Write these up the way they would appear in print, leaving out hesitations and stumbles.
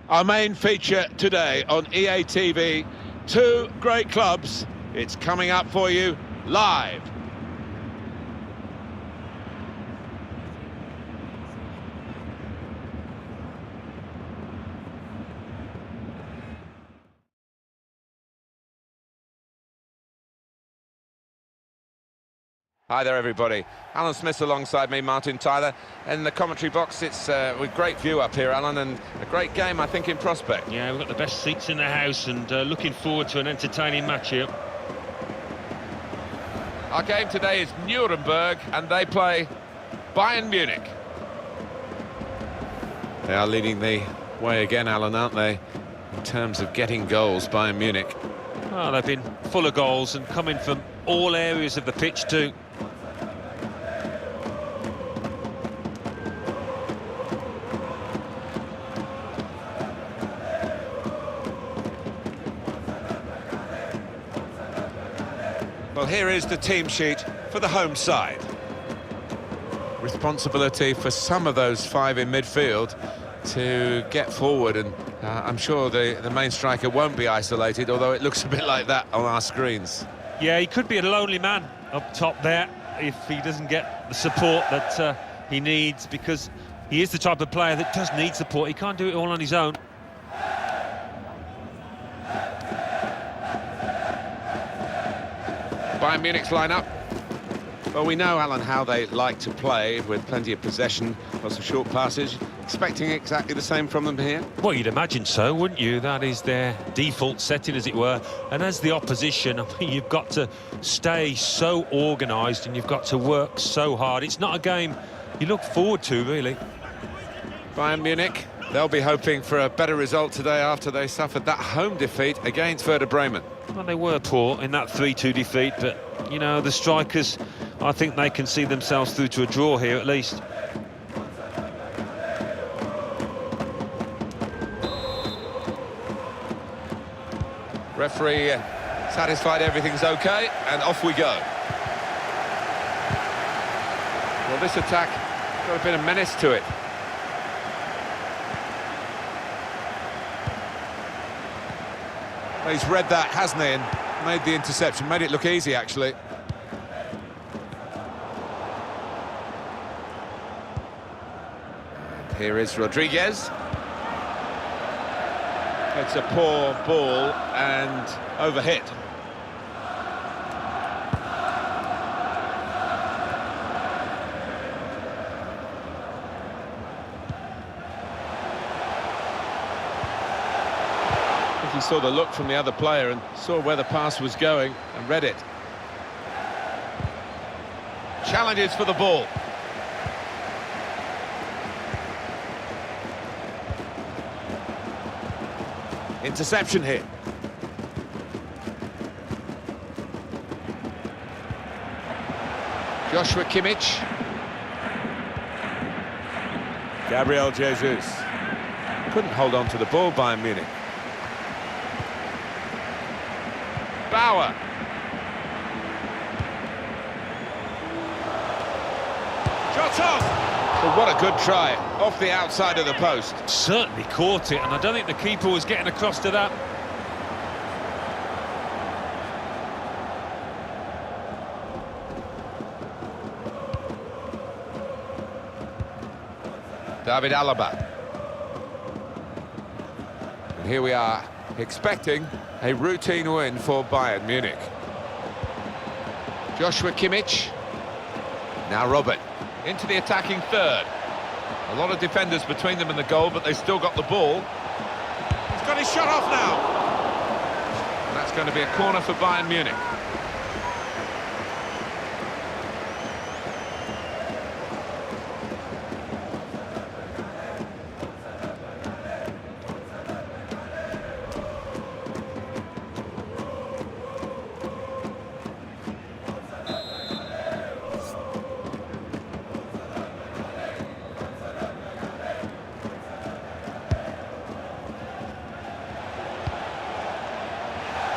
Our main feature today on EA TV, two great clubs. It's coming up for you live. Hi there, everybody. Alan Smith alongside me, Martin Tyler. In the commentary box, it's with great view up here, Alan, and a great game, I think, in prospect. Yeah, we've got the best seats in the house and looking forward to an entertaining match here. Our game today is Nuremberg, and they play Bayern Munich. They are leading the way again, Alan, aren't they, in terms of getting goals, Bayern Munich. Well, they've been full of goals and coming from all areas of the pitch too. Well, here is the team sheet for the home side. Responsibility for some of those five in midfield to get forward, and I'm sure the main striker won't be isolated, although it looks a bit like that on our screens. Yeah, he could be a lonely man up top there if he doesn't get the support that he needs, because he is the type of player that does need support. He can't do it all on his own. Bayern Munich's lineup. Well, we know, Alan, how they like to play, with plenty of possession, lots of short passes. Expecting exactly the same from them here? Well, you'd imagine so, wouldn't you? That is their default setting, as it were. And as the opposition, I mean, you've got to stay so organised and you've got to work so hard. It's not a game you look forward to, really. Bayern Munich, they'll be hoping for a better result today after they suffered that home defeat against Werder Bremen. Well, they were poor in that 3-2 defeat, but, you know, the strikers, I think they can see themselves through to a draw here at least. Referee satisfied everything's okay, and off we go. Well, this attack got a bit of menace to it. He's read that, hasn't he, and made the interception, made it look easy, actually. Here is Rodriguez. It's a poor ball and overhit. I think he saw the look from the other player and saw where the pass was going and read it. Challenges for the ball. Interception here. Joshua Kimmich. Gabriel Jesus. Couldn't hold on to the ball, Bayern Munich. Bauer. Shot off! Well, what a good try, off the outside of the post. Certainly caught it, and I don't think the keeper was getting across to that. David Alaba. And here we are, expecting a routine win for Bayern Munich. Joshua Kimmich. Now Robert. Into the attacking third. A lot of defenders between them and the goal, but they've still got the ball. He's got his shot off now. And that's going to be a corner for Bayern Munich.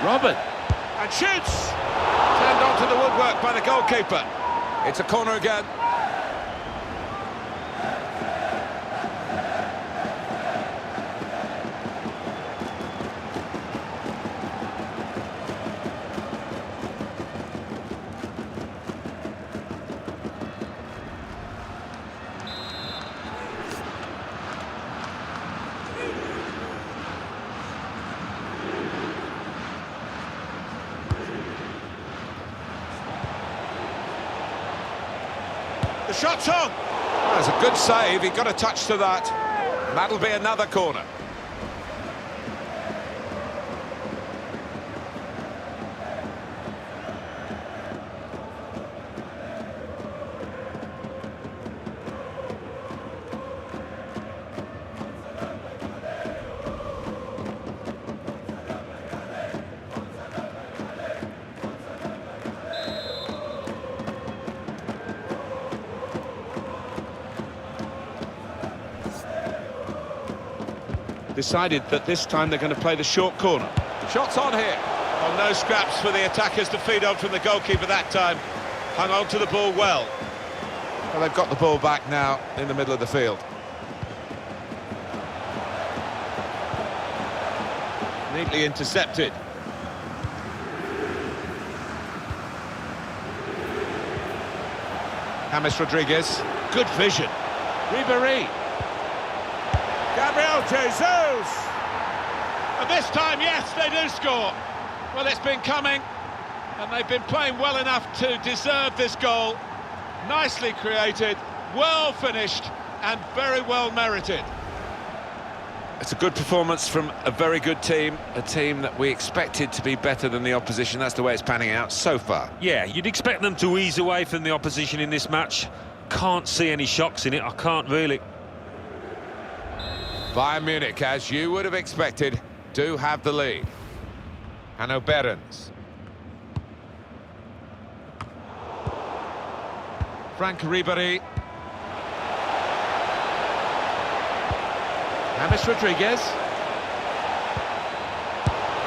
Robert, and shoots! Turned onto the woodwork by the goalkeeper. It's a corner again. The shot's on! That's a good save, he got a touch to that. That'll be another corner. Decided that this time they're going to play the short corner. Shots on here. Well, no scraps for the attackers to feed on from the goalkeeper that time. Hung on to the ball well. Well, they've got the ball back now in the middle of the field. Neatly intercepted. James Rodriguez. Good vision. Ribéry. Gabriel Jesus! And this time, yes, they do score. Well, it's been coming, and they've been playing well enough to deserve this goal. Nicely created, well finished, and very well merited. It's a good performance from a very good team, a team that we expected to be better than the opposition. That's the way it's panning out so far. Yeah, you'd expect them to ease away from the opposition in this match. Can't see any shocks in it, I can't really. Bayern Munich, as you would have expected, do have the lead. Hanno Behrens. Frank Ribéry. James Rodriguez.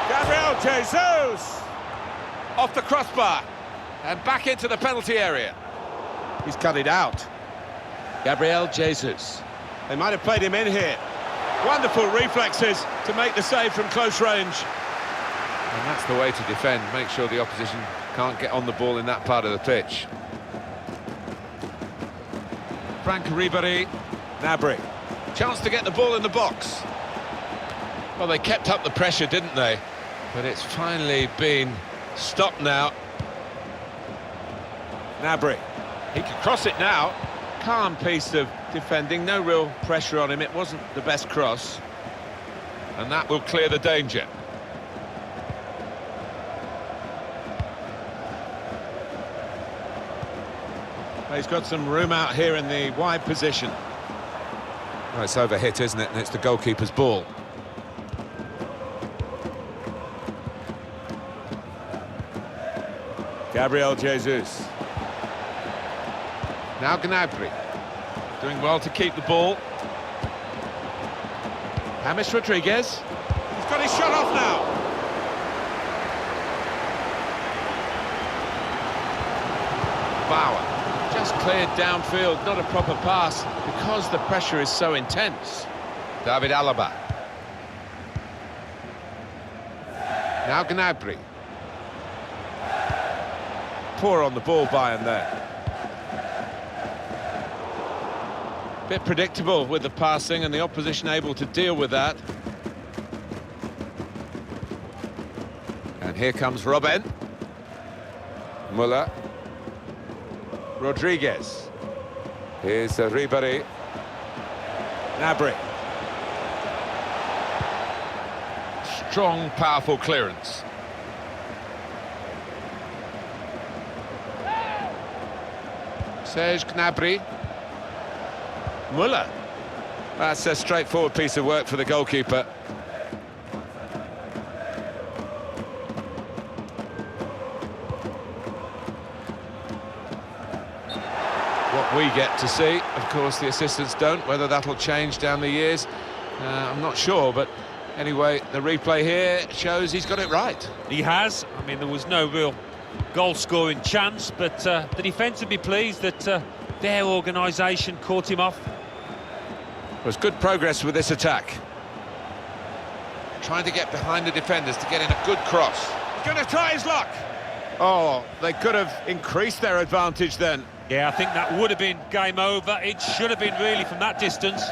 Gabriel Jesus! Off the crossbar. And back into the penalty area. He's cut it out. Gabriel Jesus. They might have played him in here. Wonderful reflexes to make the save from close range. And that's the way to defend. Make sure the opposition can't get on the ball in that part of the pitch. Frank Ribéry. Gnabry. Chance to get the ball in the box. Well, they kept up the pressure, didn't they? But it's finally been stopped now. Gnabry. He can cross it now. Calm piece of defending, no real pressure on him. It wasn't the best cross. And that will clear the danger. He's got some room out here in the wide position. Well, it's overhit, isn't it? And it's the goalkeeper's ball. Gabriel Jesus. Now Gnabry. Doing well to keep the ball. James Rodriguez. He's got his shot off now. Bauer. Just cleared downfield, not a proper pass, because the pressure is so intense. David Alaba. Now Gnabry. Poor on the ball, Bayern there. Bit predictable with the passing and the opposition able to deal with that. And here comes Robben. Muller. Rodriguez. Here's Ribéry. Gnabry. Strong, powerful clearance. Serge Gnabry. Muller. That's a straightforward piece of work for the goalkeeper. What we get to see, of course, the assistants don't. Whether that'll change down the years, I'm not sure. But anyway, the replay here shows he's got it right. He has. I mean, there was no real goal-scoring chance, but the defence would be pleased that their organisation caught him off. There's good progress with this attack. Trying to get behind the defenders to get in a good cross. He's going to try his luck. Oh, they could have increased their advantage then. Yeah, I think that would have been game over. It should have been really from that distance.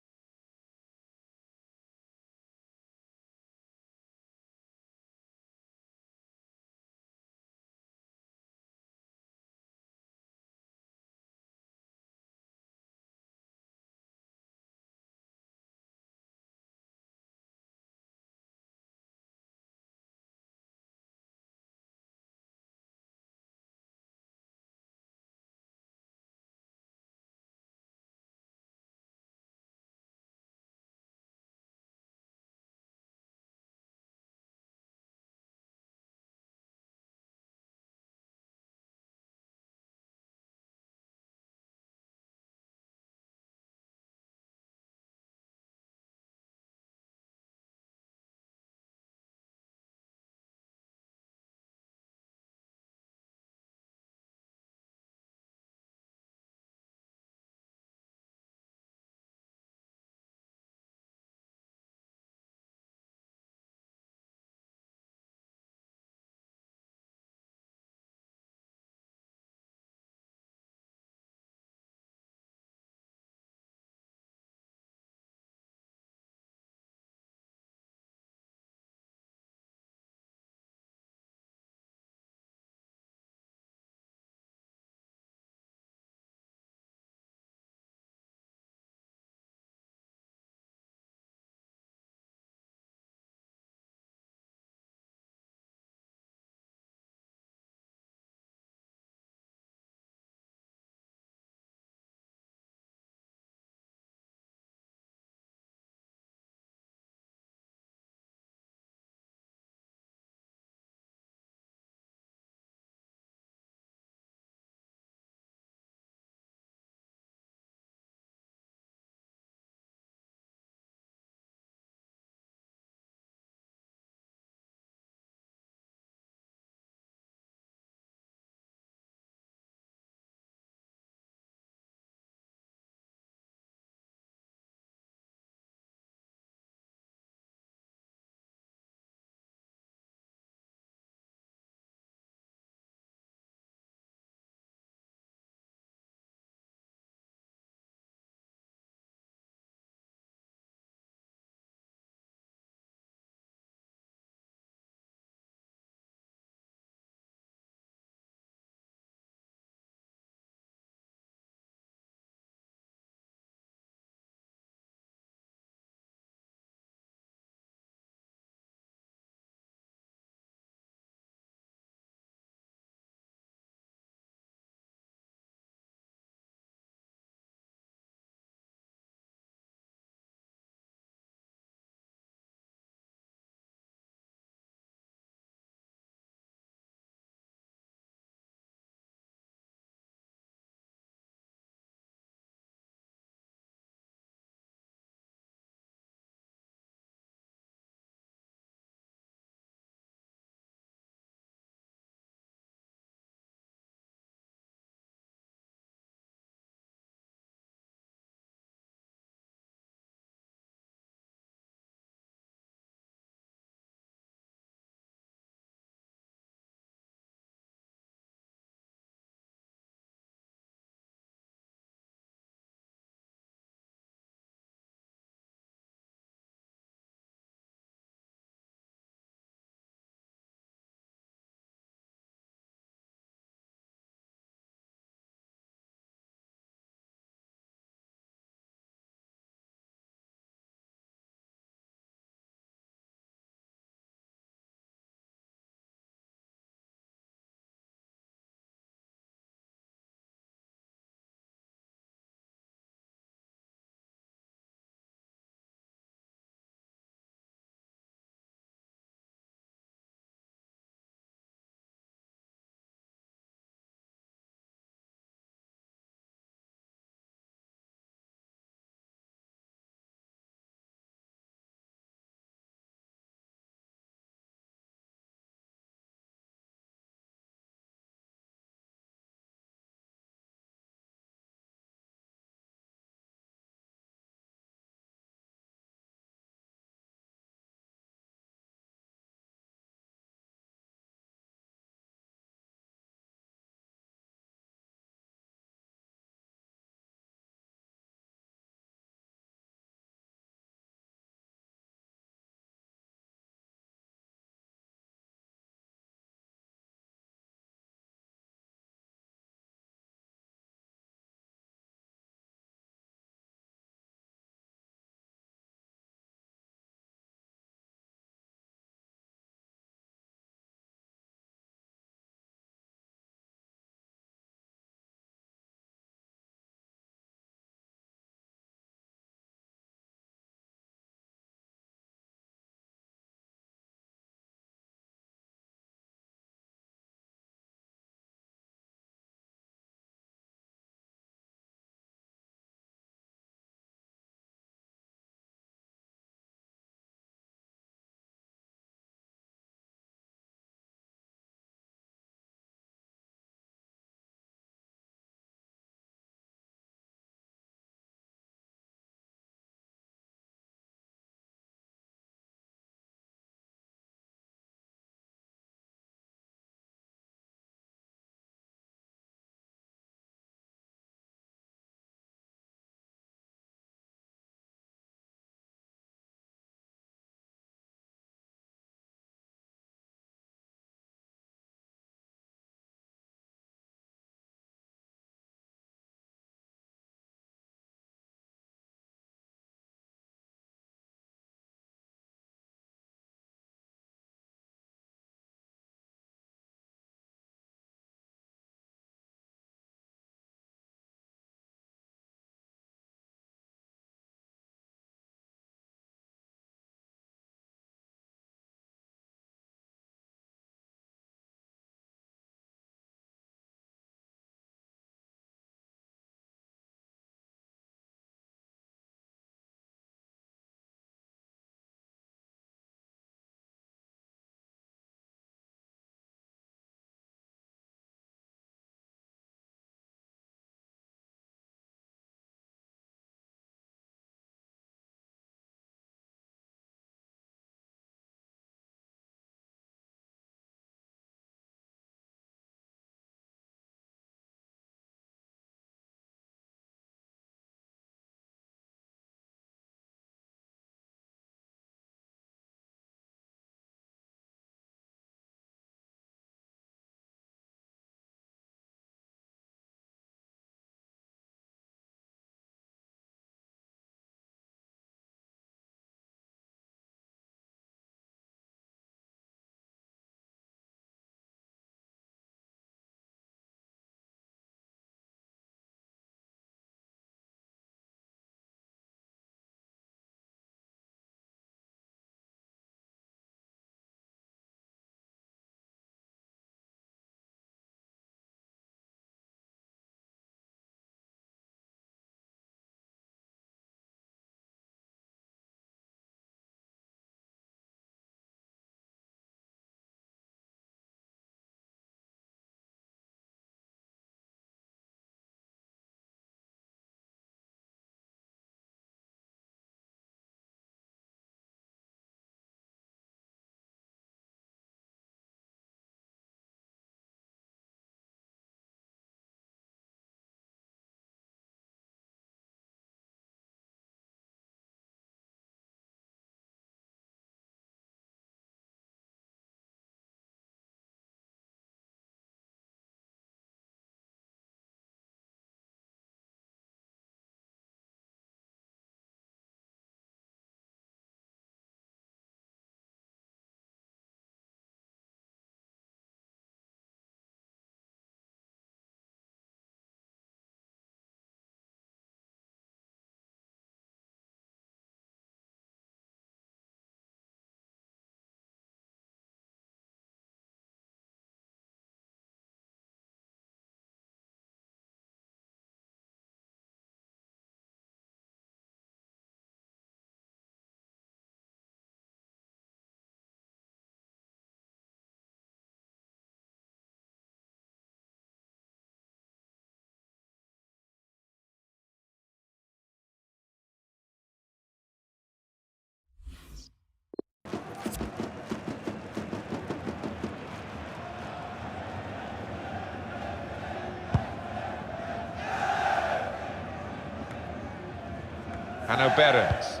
Behrens.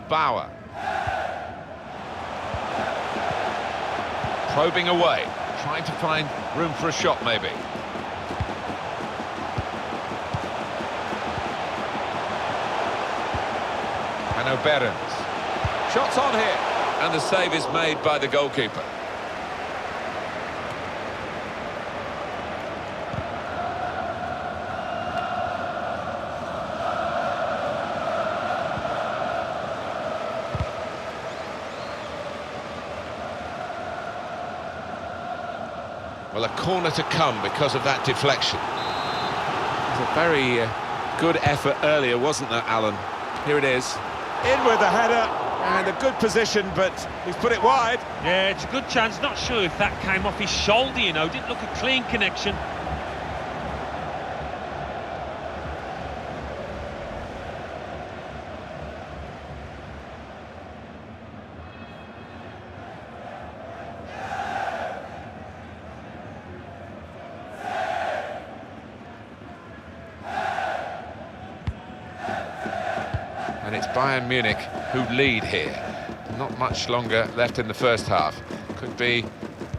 Bauer. Probing away, trying to find room for a shot maybe. Behrens. Shots on here, and the save is made by the goalkeeper. Well, a corner to come because of that deflection. It was a very good effort earlier, wasn't there, Alan? Here it is. In with the header, and a good position, but he's put it wide. Yeah, it's a good chance. Not sure if that came off his shoulder, you know. Didn't look a clean connection. And it's Bayern Munich who lead here. Not much longer left in the first half. Could be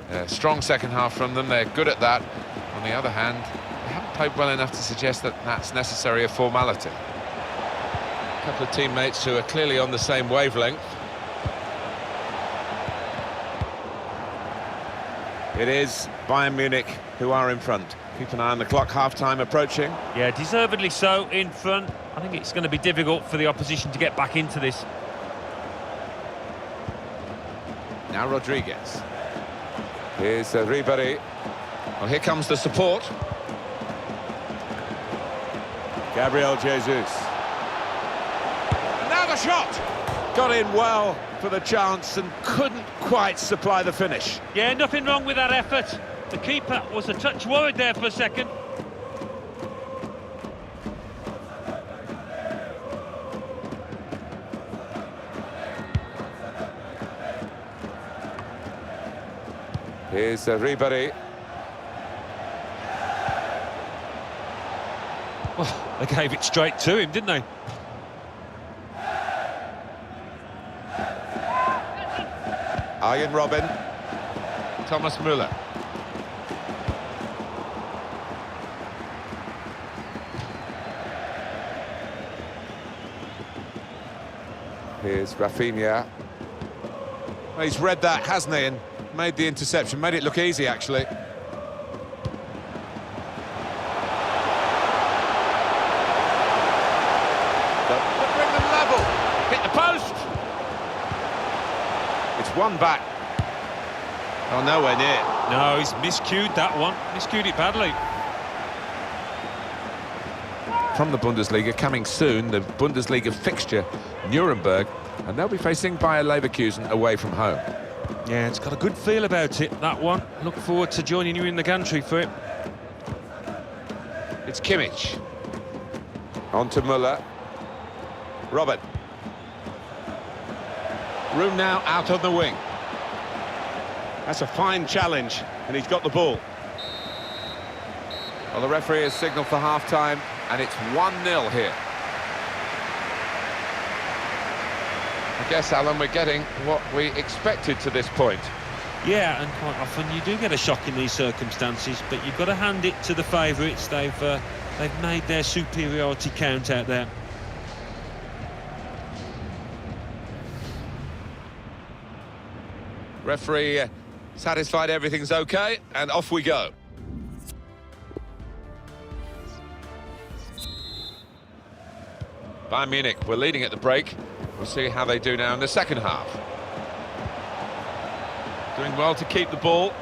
a strong second half from them. They're good at that. On the other hand, they haven't played well enough to suggest that that's necessarily a formality. A couple of teammates who are clearly on the same wavelength. It is Bayern Munich who are in front. Keep an eye on the clock, half-time approaching. Yeah, deservedly so, in front. I think it's going to be difficult for the opposition to get back into this. Now Rodriguez. Here's Ribéry. Well, here comes the support. Gabriel Jesus. And now the shot! Got in well for the chance and couldn't quite supply the finish. Yeah, nothing wrong with that effort. The keeper was a touch worried there for a second. Here's Ribéry. Well, they gave it straight to him, didn't they? Arjen Robben. Thomas Müller. Here's Rafinha. Well, he's read that, hasn't he, and made the interception, made it look easy, actually. But bring them level. Hit the post. It's one back. Oh, nowhere near. No, he's miscued that one. Miscued it badly. From the Bundesliga, coming soon, the Bundesliga fixture, Nuremberg, and they'll be facing Bayer Leverkusen away from home. Yeah, it's got a good feel about it, that one. Look forward to joining you in the gantry for it. It's Kimmich. On to Müller. Robert. Room now out on the wing. That's a fine challenge, and he's got the ball. Well, the referee has signalled for half-time, and it's 1-0 here. I guess, Alan, we're getting what we expected to this point. Yeah, and quite often you do get a shock in these circumstances, but you've got to hand it to the favourites. They've made their superiority count out there. Referee satisfied everything's okay, and off we go. Bayern Munich were leading at the break. We'll see how they do now in the second half. Doing well to keep the ball.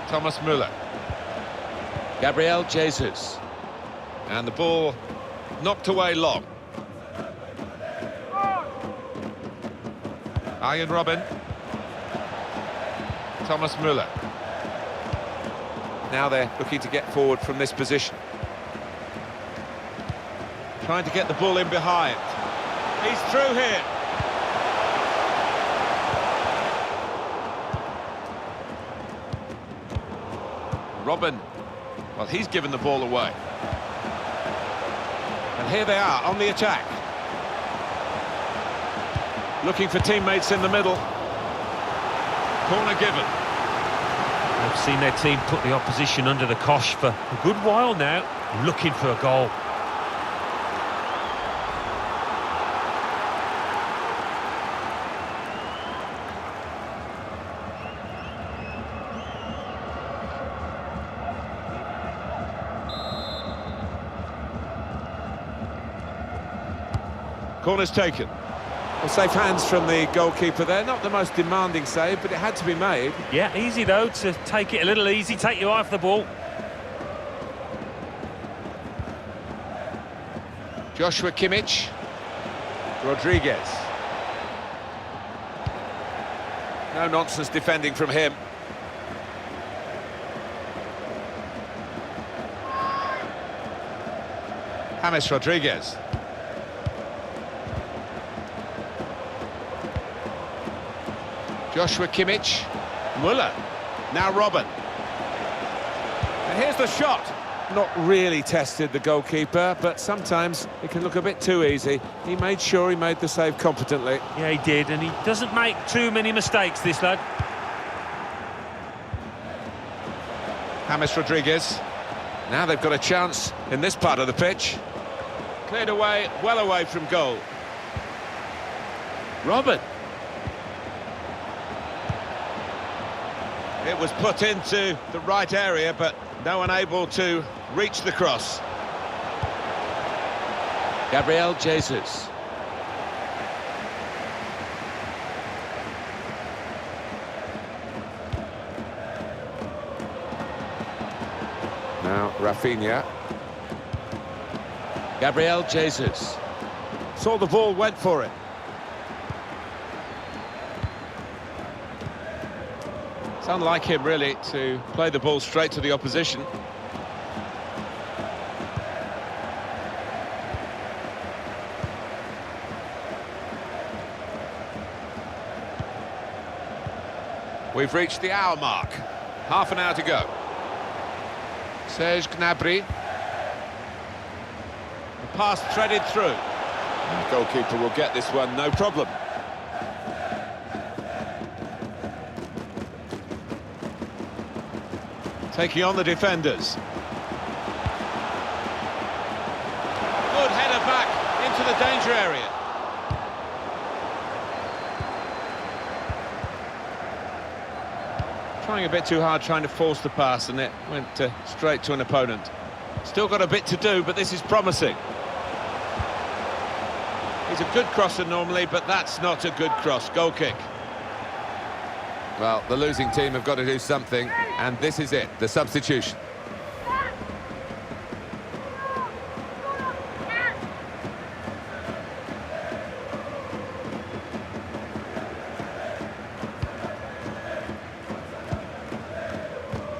Thomas Müller. Gabriel Jesus. And the ball knocked away long. Arjen Robben. Thomas Müller. Now they're looking to get forward from this position. Trying to get the ball in behind. He's through here. Robben. Well, he's given the ball away. And here they are on the attack. Looking for teammates in the middle. Corner given. I've seen their team put the opposition under the cosh for a good while now, looking for a goal. Corner's taken. Well, safe hands from the goalkeeper there. Not the most demanding save, but it had to be made. Yeah, easy though, to take it a little easy, take your eye off the ball. Joshua Kimmich. Rodriguez. No nonsense defending from him. James Rodriguez. Joshua Kimmich. Muller. Now Robben. And here's the shot. Not really tested the goalkeeper, but sometimes it can look a bit too easy. He made sure he made the save competently. Yeah, he did, and he doesn't make too many mistakes, this lad. James Rodriguez. Now they've got a chance in this part of the pitch. Cleared away, well away from goal. Robben. It was put into the right area, but no one able to reach the cross. Gabriel Jesus. Now Rafinha. Gabriel Jesus. Saw the ball, went for it. It's unlike him, really, to play the ball straight to the opposition. We've reached the hour mark. Half an hour to go. Serge Gnabry. The pass threaded through. The goalkeeper will get this one, no problem. Taking on the defenders. Good header back into the danger area. Trying a bit too hard, trying to force the pass, and it went straight to an opponent. Still got a bit to do, but this is promising. He's a good crosser normally, but that's not a good cross. Goal kick. Well, the losing team have got to do something, and this is it, the substitution.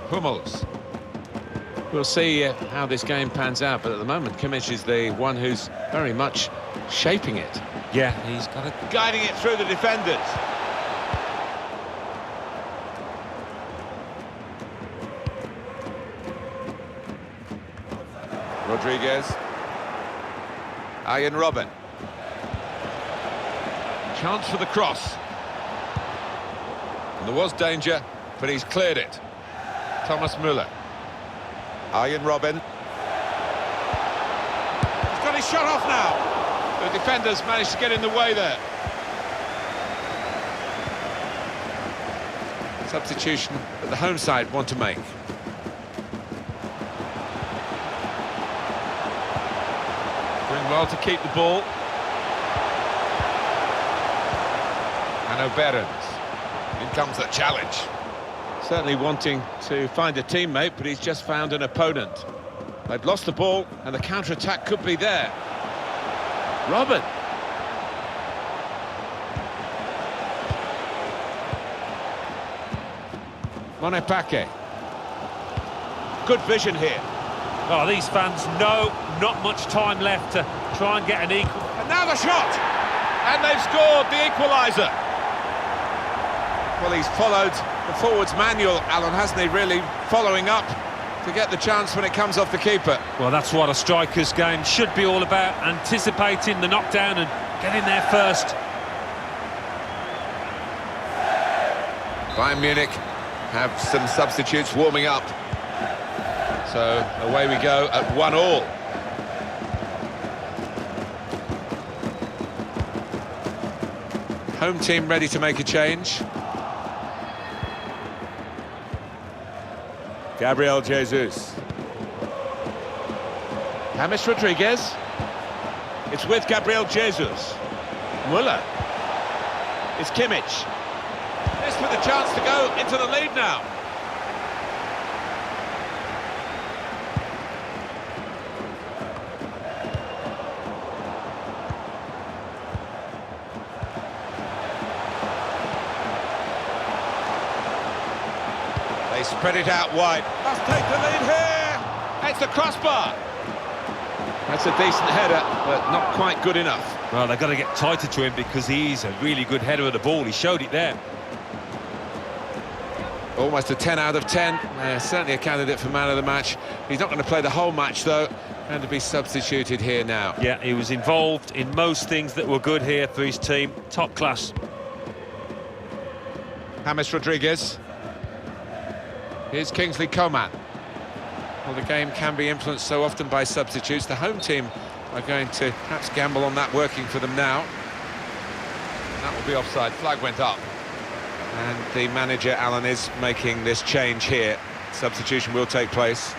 Hummels. We'll see how this game pans out, but at the moment, Kimmich is the one who's very much shaping it. Yeah, he's got it. Guiding it through the defenders. Rodriguez. Arjen Robben. Chance for the cross. And there was danger, but he's cleared it. Thomas Müller. Arjen Robben. He's got his shot off now. The defenders managed to get in the way there. Substitution that the home side want to make. Doing well to keep the ball. And O'Berens. In comes the challenge. Certainly wanting to find a teammate, but he's just found an opponent. They've lost the ball, and the counter-attack could be there. Robben. Monepake. Good vision here. Oh, these fans know not much time left to try and get an equal. And now the shot! And they've scored the equaliser. Well, he's followed the forwards manual, Alan, hasn't he, really, following up to get the chance when it comes off the keeper. Well, that's what a striker's game should be all about, anticipating the knockdown and getting there first. Bayern Munich have some substitutes warming up. So away we go at 1-1. Home team ready to make a change. Gabriel Jesus. James Rodriguez. It's with Gabriel Jesus. Müller. It's Kimmich. This with a chance to go into the lead now. They spread it out wide. Must take the lead here. It's the crossbar. That's a decent header, but not quite good enough. Well, they've got to get tighter to him because he's a really good header of the ball. He showed it there. Almost a 10 out of 10. Certainly a candidate for man of the match. He's not going to play the whole match, though, and to be substituted here now. Yeah, he was involved in most things that were good here for his team. Top class. James Rodriguez. Here's Kingsley Coman. Well, the game can be influenced so often by substitutes. The home team are going to perhaps gamble on that working for them now. And that will be offside. Flag went up. And the manager, Alan, is making this change here. Substitution will take place.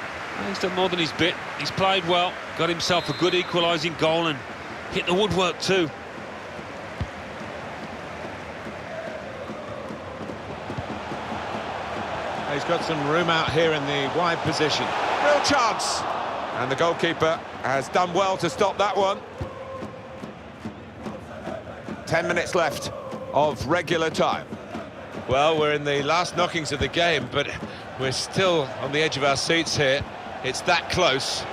He's done more than his bit. He's played well, got himself a good equalising goal and hit the woodwork too. He's got some room out here in the wide position. Real chance. And the goalkeeper has done well to stop that one. 10 minutes left of regular time. Well, we're in the last knockings of the game, but we're still on the edge of our seats here. It's that close.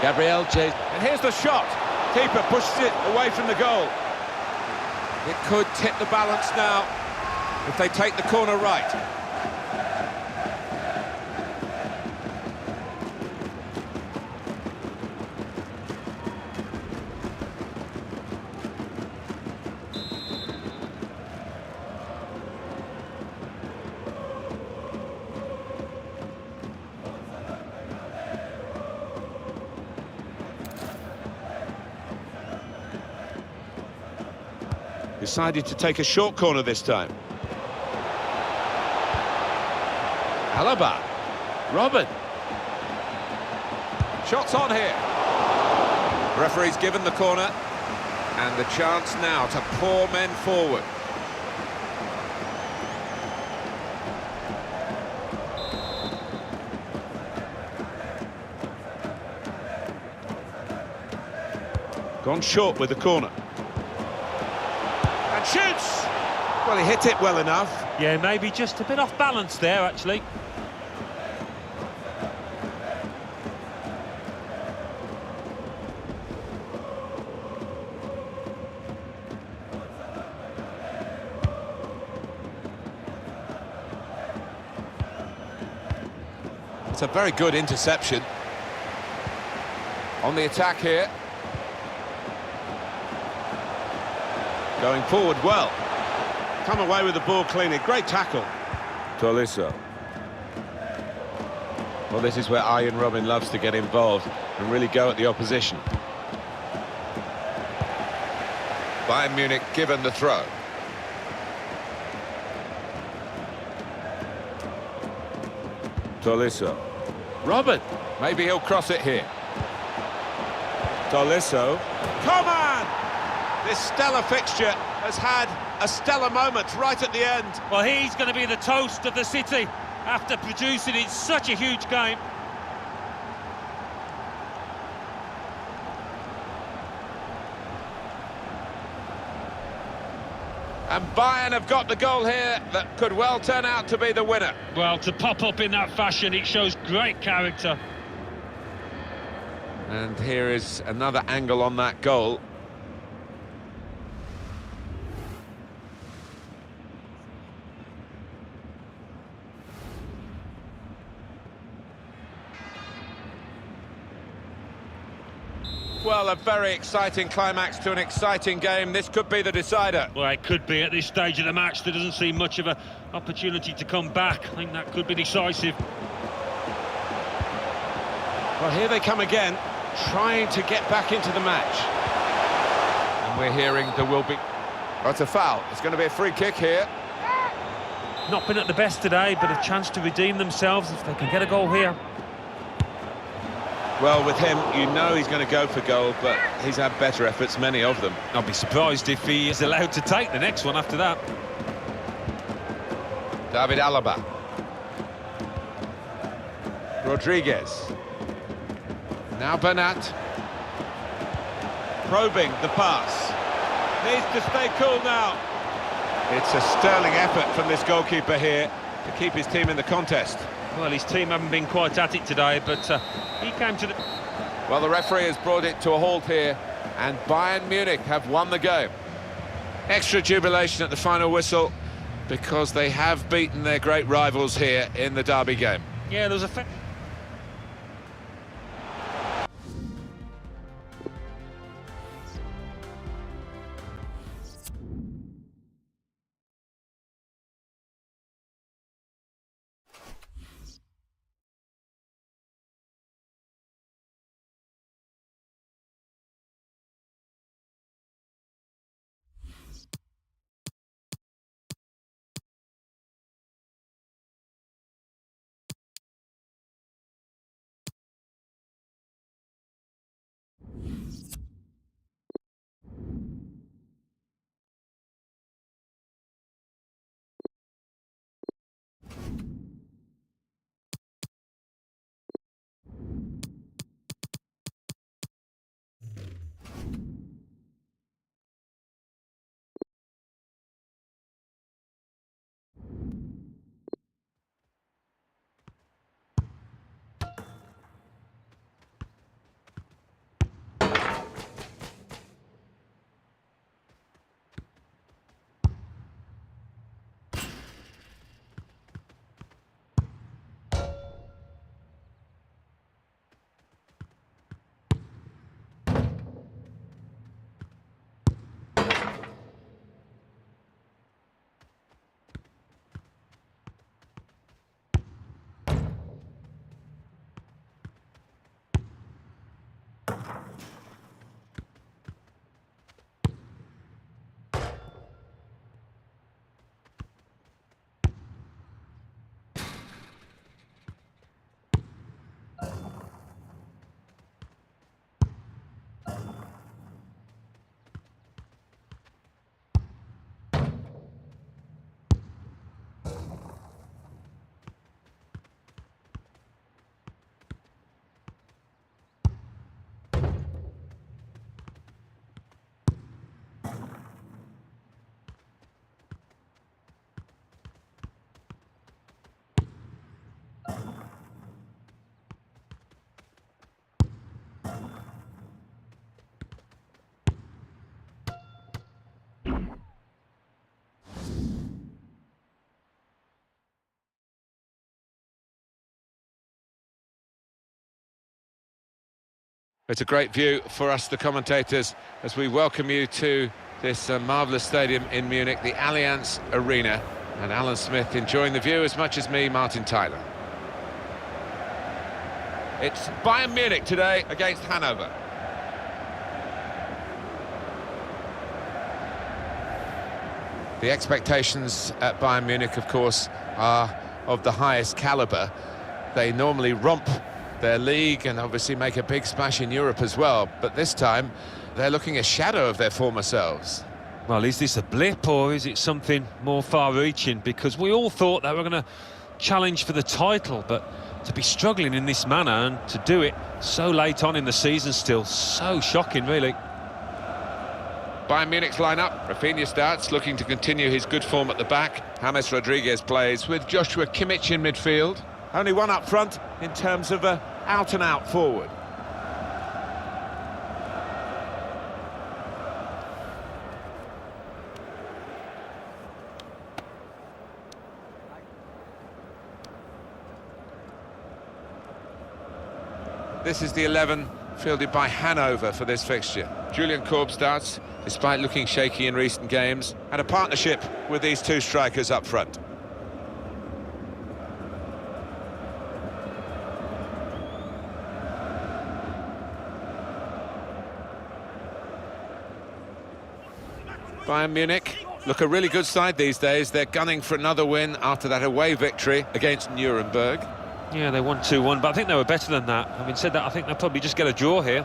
Gabriel Jesus. And here's the shot. Keeper pushes it away from the goal. It could tip the balance now if they take the corner right. Decided to take a short corner this time. Alaba. Robin. Shots on here. Referee's given the corner. And the chance now to pour men forward. Gone short with the corner. And shoots! Well, he hit it well enough. Yeah, maybe just a bit off balance there, actually. It's a very good interception. On the attack here. Going forward well. Come away with the ball cleanly. Great tackle. Tolisso. Well, this is where Arjen Robben loves to get involved and really go at the opposition. Bayern Munich given the throw. Tolisso. Robben. Maybe he'll cross it here. Tolisso. Come on! This stellar fixture has had a stellar moment right at the end. Well, he's going to be the toast of the city after producing in such a huge game. And Bayern have got the goal here that could well turn out to be the winner. Well, to pop up in that fashion, it shows great character. And here is another angle on that goal. Well, a very exciting climax to an exciting game. This could be the decider. Well, it could be at this stage of the match. There doesn't seem much of an opportunity to come back. I think that could be decisive. Well, here they come again, trying to get back into the match. And we're hearing there will be... Oh, it's a foul. It's going to be a free kick here. Not been at the best today, but a chance to redeem themselves if they can get a goal here. Well, with him, you know he's going to go for goal, but he's had better efforts, many of them. I'll be surprised if he is allowed to take the next one after that. David Alaba. Rodriguez. Now Bernat. Probing the pass. Needs to stay cool now. It's a sterling effort from this goalkeeper here to keep his team in the contest. Well, his team haven't been quite at it today, but he came to the... Well, the referee has brought it to a halt here, and Bayern Munich have won the game. Extra jubilation at the final whistle, because they have beaten their great rivals here in the derby game. Yeah, there was a... It's a great view for us, the commentators, as we welcome you to this marvellous stadium in Munich, the Allianz Arena. And Alan Smith enjoying the view as much as me, Martin Tyler. It's Bayern Munich today against Hanover. The expectations at Bayern Munich, of course, are of the highest calibre. They normally romp their league and obviously make a big splash in Europe as well, but this time they're looking a shadow of their former selves. Well, is this a blip or is it something more far-reaching? Because we all thought they were going to challenge for the title, but to be struggling in this manner and to do it so late on in the season still, so shocking, really. Bayern Munich's lineup. Rafinha starts, looking to continue his good form at the back. James Rodriguez plays with Joshua Kimmich in midfield. Only one up front in terms of a out-and-out forward. This is the 11 fielded by Hanover for this fixture. Julian Korb starts, despite looking shaky in recent games, and a partnership with these two strikers up front. Bayern Munich look a really good side these days. They're gunning for another win after that away victory against Nuremberg. Yeah, they won 2-1, but I think they were better than that. Having said that, I think they'll probably just get a draw here.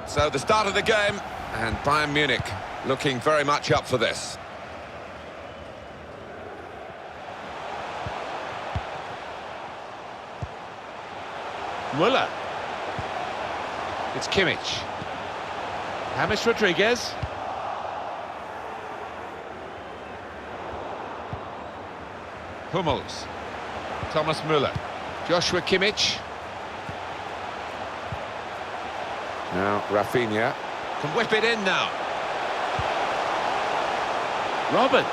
So the start of the game, and Bayern Munich looking very much up for this. Müller. It's Kimmich. James Rodriguez. Hummels. Thomas Müller. Joshua Kimmich. Now Rafinha can whip it in now. Robin.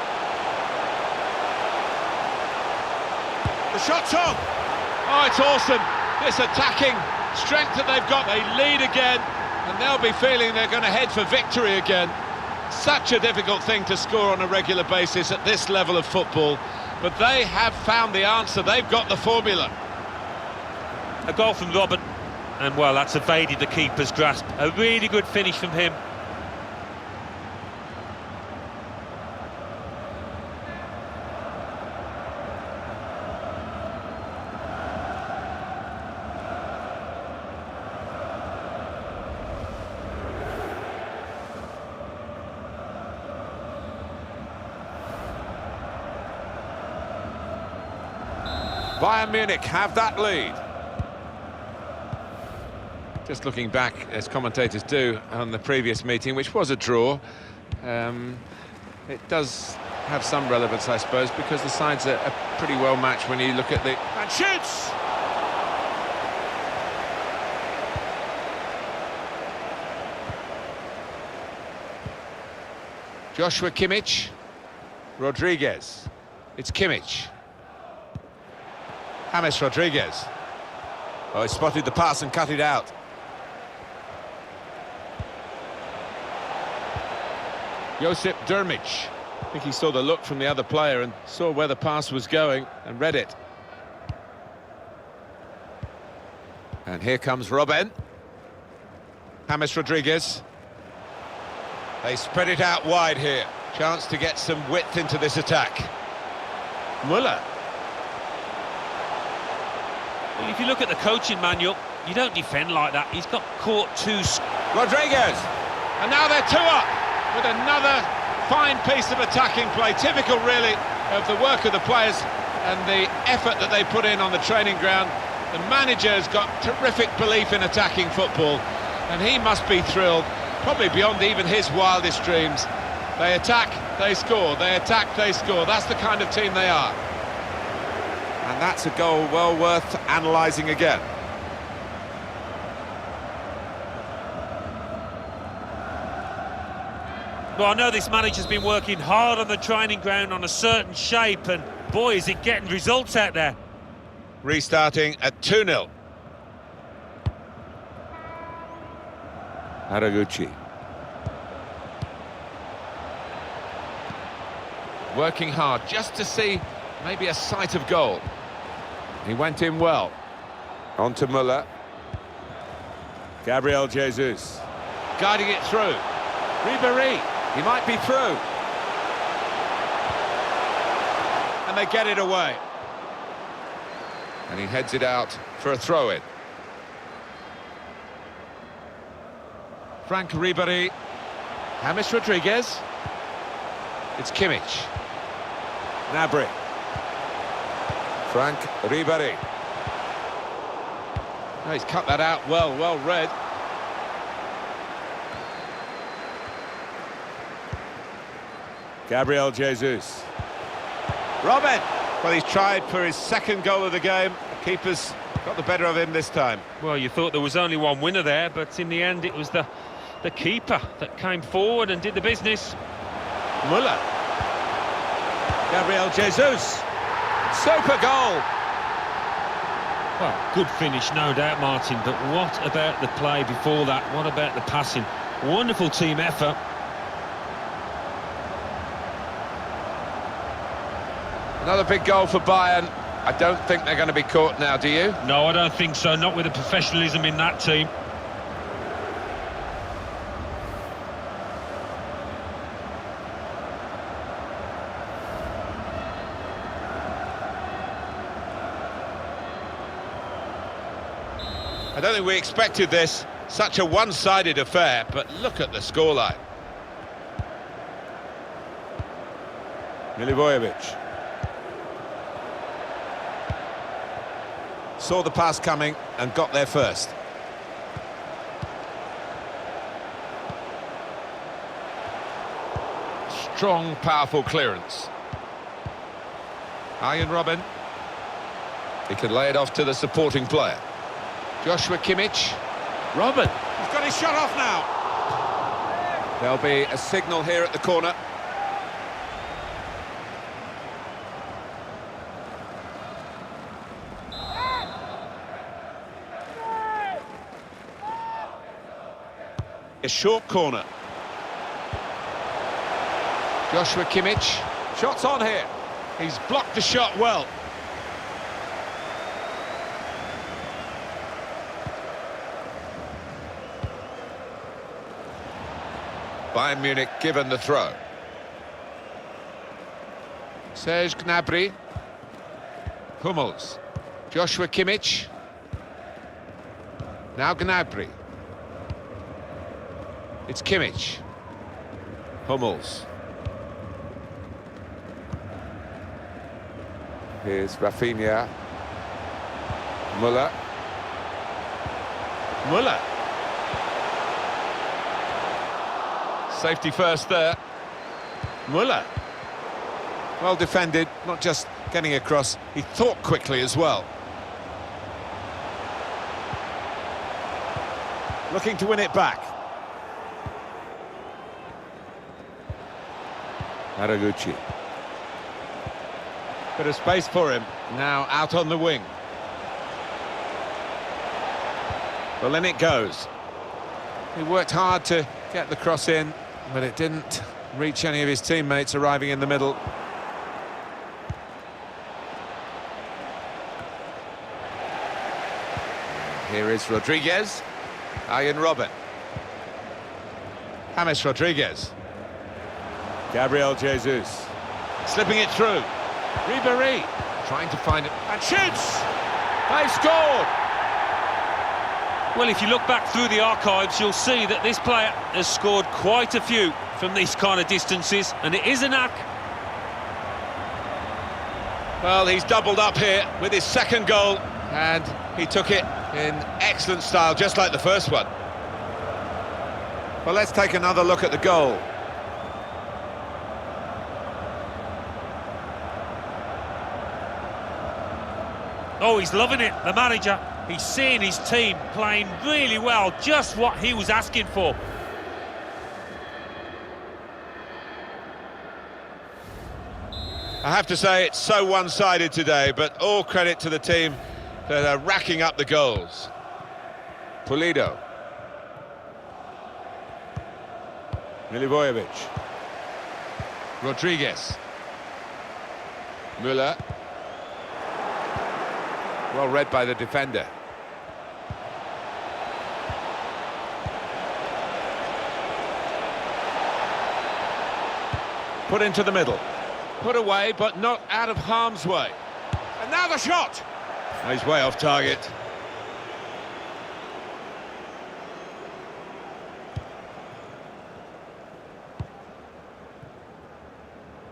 The shot's on. Oh, it's awesome. This attacking strength that they've got. They lead again, and they'll be feeling they're going to head for victory again. Such a difficult thing to score on a regular basis at this level of football, but they have found the answer. They've got the formula. A goal from Robin, and well, that's evaded the keeper's grasp. A really good finish from him. Bayern Munich have that lead. Just looking back, as commentators do, on the previous meeting, which was a draw, it does have some relevance, I suppose, because the sides are pretty well matched when you look at the... And shoots! Joshua Kimmich. Rodriguez. It's Kimmich. James Rodriguez. Oh, he spotted the pass and cut it out. Josip Drmic. I think he saw the look from the other player and saw where the pass was going and read it. And here comes Robben. James Rodriguez. They spread it out wide here. Chance to get some width into this attack. Müller. If you look at the coaching manual, you don't defend like that. He's got caught too... Rodriguez! And now they're 2 up with another fine piece of attacking play. Typical, really, of the work of the players and the effort that they put in on the training ground. The manager's got terrific belief in attacking football, and he must be thrilled, probably beyond even his wildest dreams. They attack, they score, they attack, they score. That's the kind of team they are. And that's a goal well worth analysing again. Well, I know this manager's been working hard on the training ground on a certain shape, and boy, is it getting results out there. Restarting at 2-0. Haraguchi. Working hard just to see maybe a sight of goal. He went in well. On to Müller. Gabriel Jesus. Guiding it through. Ribéry. He might be through. And they get it away. And he heads it out for a throw-in. Frank Ribéry. James Rodriguez. It's Kimmich. Gnabry. Frank Ribéry. Oh, he's cut that out well read. Gabriel Jesus. Robben. Well, he's tried for his second goal of the game. The keeper's got the better of him this time. Well, you thought there was only one winner there, but in the end it was the keeper that came forward and did the business. Müller. Gabriel Jesus. Super goal. Well, good finish, no doubt, Martin, but what about the play before that? What about the passing? Wonderful team effort. Another big goal for Bayern. I don't think they're going to be caught now, do you? No, I don't think so, not with the professionalism in that team. I don't think we expected this, such a one-sided affair, but look at the scoreline. Milivojevic. Saw the pass coming and got there first. Strong, powerful clearance. Arjen Robben. He can lay it off to the supporting player. Joshua Kimmich. Robben. He's got his shot off now. There'll be a signal here at the corner. A short corner. Joshua Kimmich. Shots on here. He's blocked the shot well. Bayern Munich given the throw. Serge Gnabry. Hummels. Joshua Kimmich. Now Gnabry. It's Kimmich. Hummels. Here's Rafinha. Müller. Müller. Safety first there. Müller. Well defended, not just getting across, he thought quickly as well. Looking to win it back. Haraguchi. Bit of space for him, now out on the wing. Well, in it goes. He worked hard to get the cross in, but it didn't reach any of his teammates arriving in the middle. Here is Rodriguez. Arjen Robben. James Rodriguez. Gabriel Jesus. Slipping it through. Ribéry. Trying to find it. And shoots! They've scored! Well, if you look back through the archives, you'll see that this player has scored quite a few from these kind of distances, and it is a knack. Well, he's doubled up here with his second goal, and he took it in excellent style, just like the first one. Well, let's take another look at the goal. Oh, he's loving it, the manager. He's seeing his team playing really well, just what he was asking for. I have to say it's so one-sided today, but all credit to the team that are racking up the goals. Pulido. Milivojevic. Rodriguez. Müller. Well read by the defender. Put into the middle. Put away, but not out of harm's way. And now the shot! He's way off target.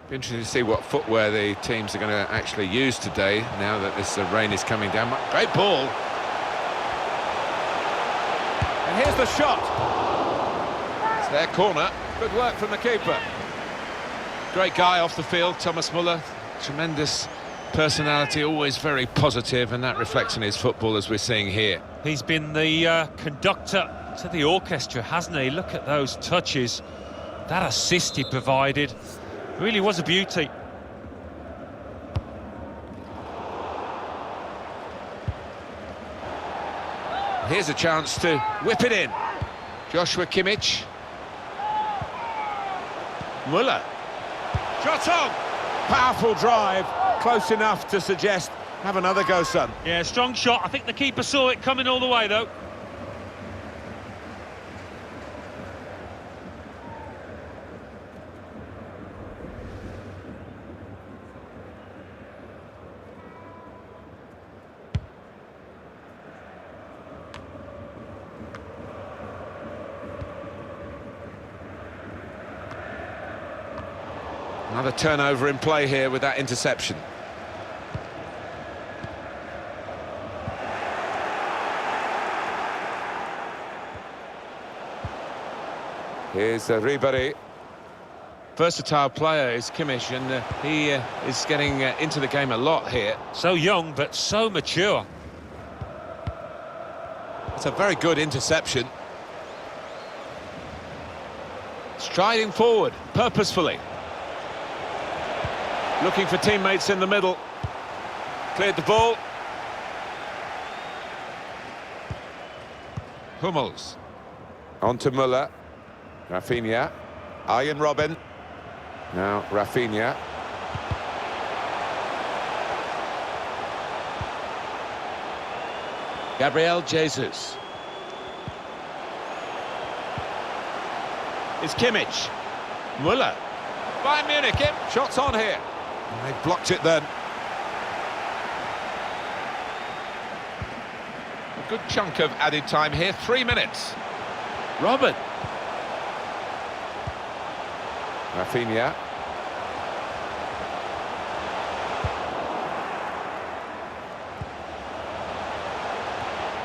Be interesting to see what footwear the teams are going to actually use today, now that this rain is coming down. Great ball. And here's the shot. It's their corner. Good work from the keeper. Great guy off the field, Thomas Müller. Tremendous personality, always very positive, and that reflects in his football, as we're seeing here. He's been the conductor to the orchestra, hasn't he? Look at those touches. That assist he provided really was a beauty. Here's a chance to whip it in. Joshua Kimmich. Müller. Shot on! Powerful drive, close enough to suggest, have another go, son. Yeah, strong shot. I think the keeper saw it coming all the way, though. Another turnover in play here with that interception. Here's Ribéry. Versatile player is Kimmich, and he is getting into the game a lot here. So young, but so mature. It's a very good interception. Striding forward, purposefully. Looking for teammates in the middle. Cleared the ball. Hummels. On to Müller. Rafinha. Arjen Robben. Now Rafinha. Gabriel Jesus. It's Kimmich. Müller. Bayern Munich, shots on here. And they blocked it then. A good chunk of added time here, 3 minutes. Robben. Rafinha.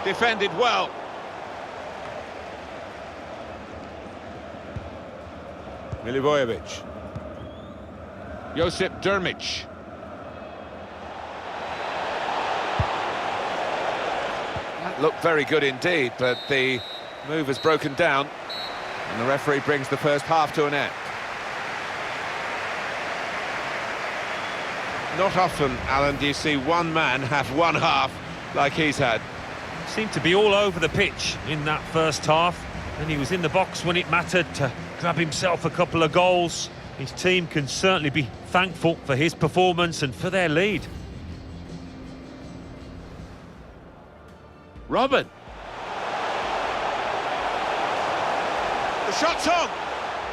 Defended well. Milivojevic. Josip Drmic. That looked very good indeed, but the move has broken down, and the referee brings the first half to an end. Not often, Alan, do you see one man have one half like he's had. Seemed to be all over the pitch in that first half, and he was in the box when it mattered to grab himself a couple of goals. His team can certainly be thankful for his performance and for their lead. Robben. The shot's on.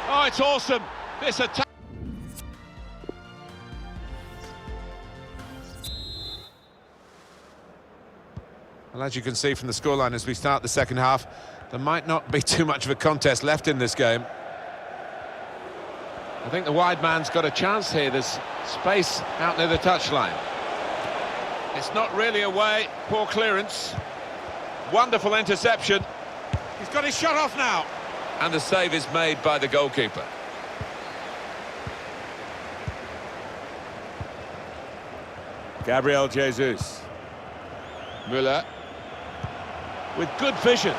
Oh, it's awesome. This attack. Well, as you can see from the scoreline as we start the second half, there might not be too much of a contest left in this game. I think the wide man's got a chance here. There's space out near the touchline. It's not really away. Poor clearance. Wonderful interception. He's got his shot off now. And the save is made by the goalkeeper. Gabriel Jesus. Müller. With good vision.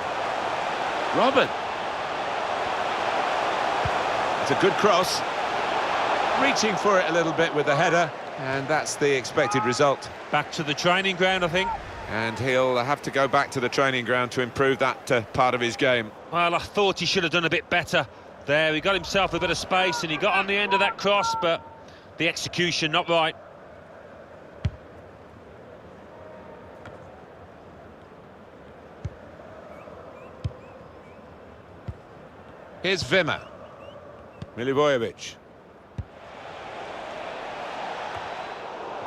Robben. It's a good cross. Reaching for it a little bit with the header, and that's the expected result. Back to the training ground, I think. And he'll have to go back to the training ground to improve that part of his game. Well, I thought he should have done a bit better there. He got himself a bit of space and he got on the end of that cross, but the execution not right. Here's Wimmer. Milivojevic.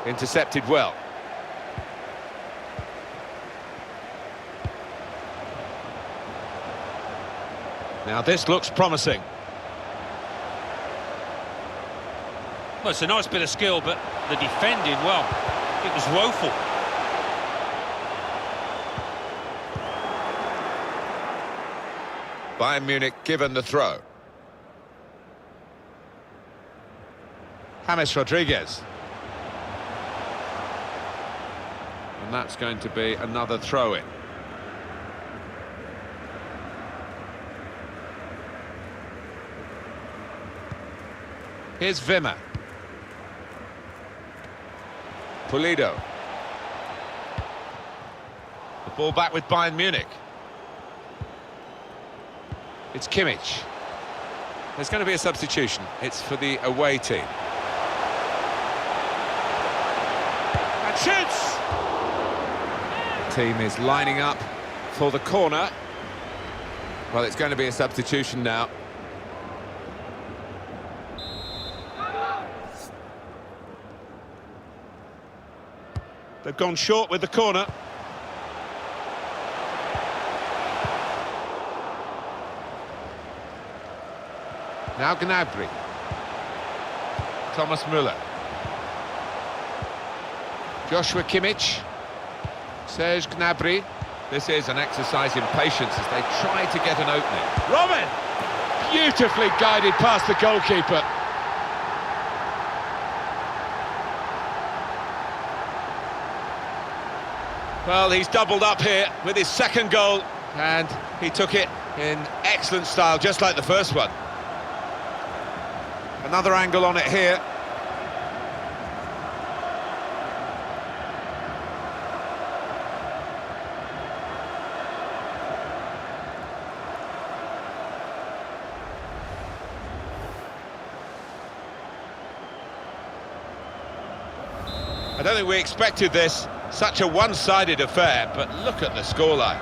Intercepted well. Now this looks promising. Well, it's a nice bit of skill, but the defending, well, it was woeful. Bayern Munich given the throw. James Rodriguez. And that's going to be another throw-in. Here's Wimmer. Pulido. The ball back with Bayern Munich. It's Kimmich. There's going to be a substitution. It's for the away team. And shoots! Team is lining up for the corner. Well, it's going to be a substitution now. They've gone short with the corner. Now Gnabry. Thomas Müller. Joshua Kimmich. Serge Gnabry. This is an exercise in patience as they try to get an opening. Robin! Beautifully guided past the goalkeeper. Well, he's doubled up here with his second goal, and he took it in excellent style, just like the first one. Another angle on it here. I don't think we expected this, such a one-sided affair, but look at the scoreline.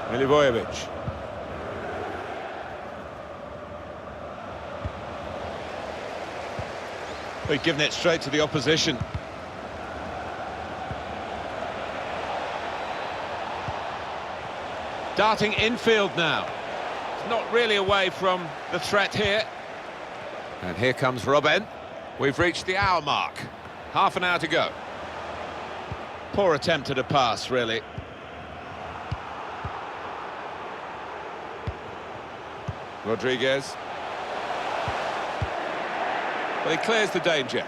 Milivojevic. We've given it straight to the opposition. Darting infield now. It's not really away from the threat here. And here comes Robben. We've reached the hour mark. Half an hour to go. Poor attempt at a pass, really. Rodriguez. Well, he clears the danger.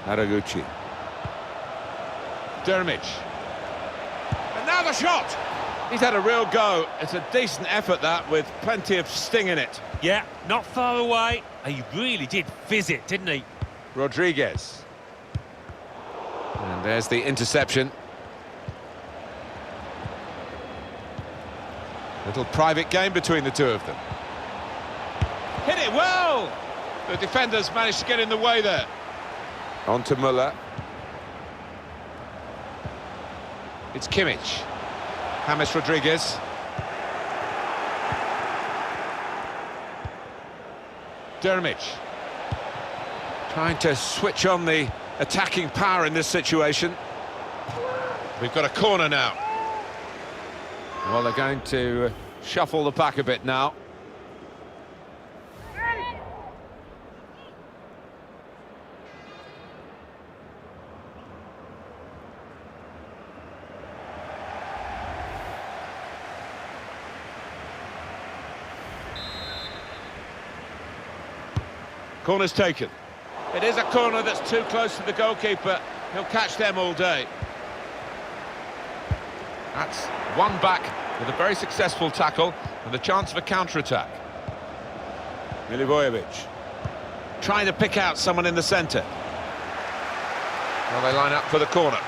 Haraguchi. Dermich. And now the shot! He's had a real go. It's a decent effort, that, with plenty of sting in it. Yeah, not far away. He really did fizz it, didn't he? Rodriguez. And there's the interception. Little private game between the two of them. Hit it well! The defenders managed to get in the way there. On to Müller. It's Kimmich. James Rodriguez. Dermich. Trying to switch on the attacking power in this situation. We've got a corner now. Well, they're going to shuffle the pack a bit now. Corner's taken. It is a corner that's too close to the goalkeeper. He'll catch them all day. That's one back with a very successful tackle and the chance of a counter-attack. Milivojevic trying to pick out someone in the centre. Well, they line up for the corner.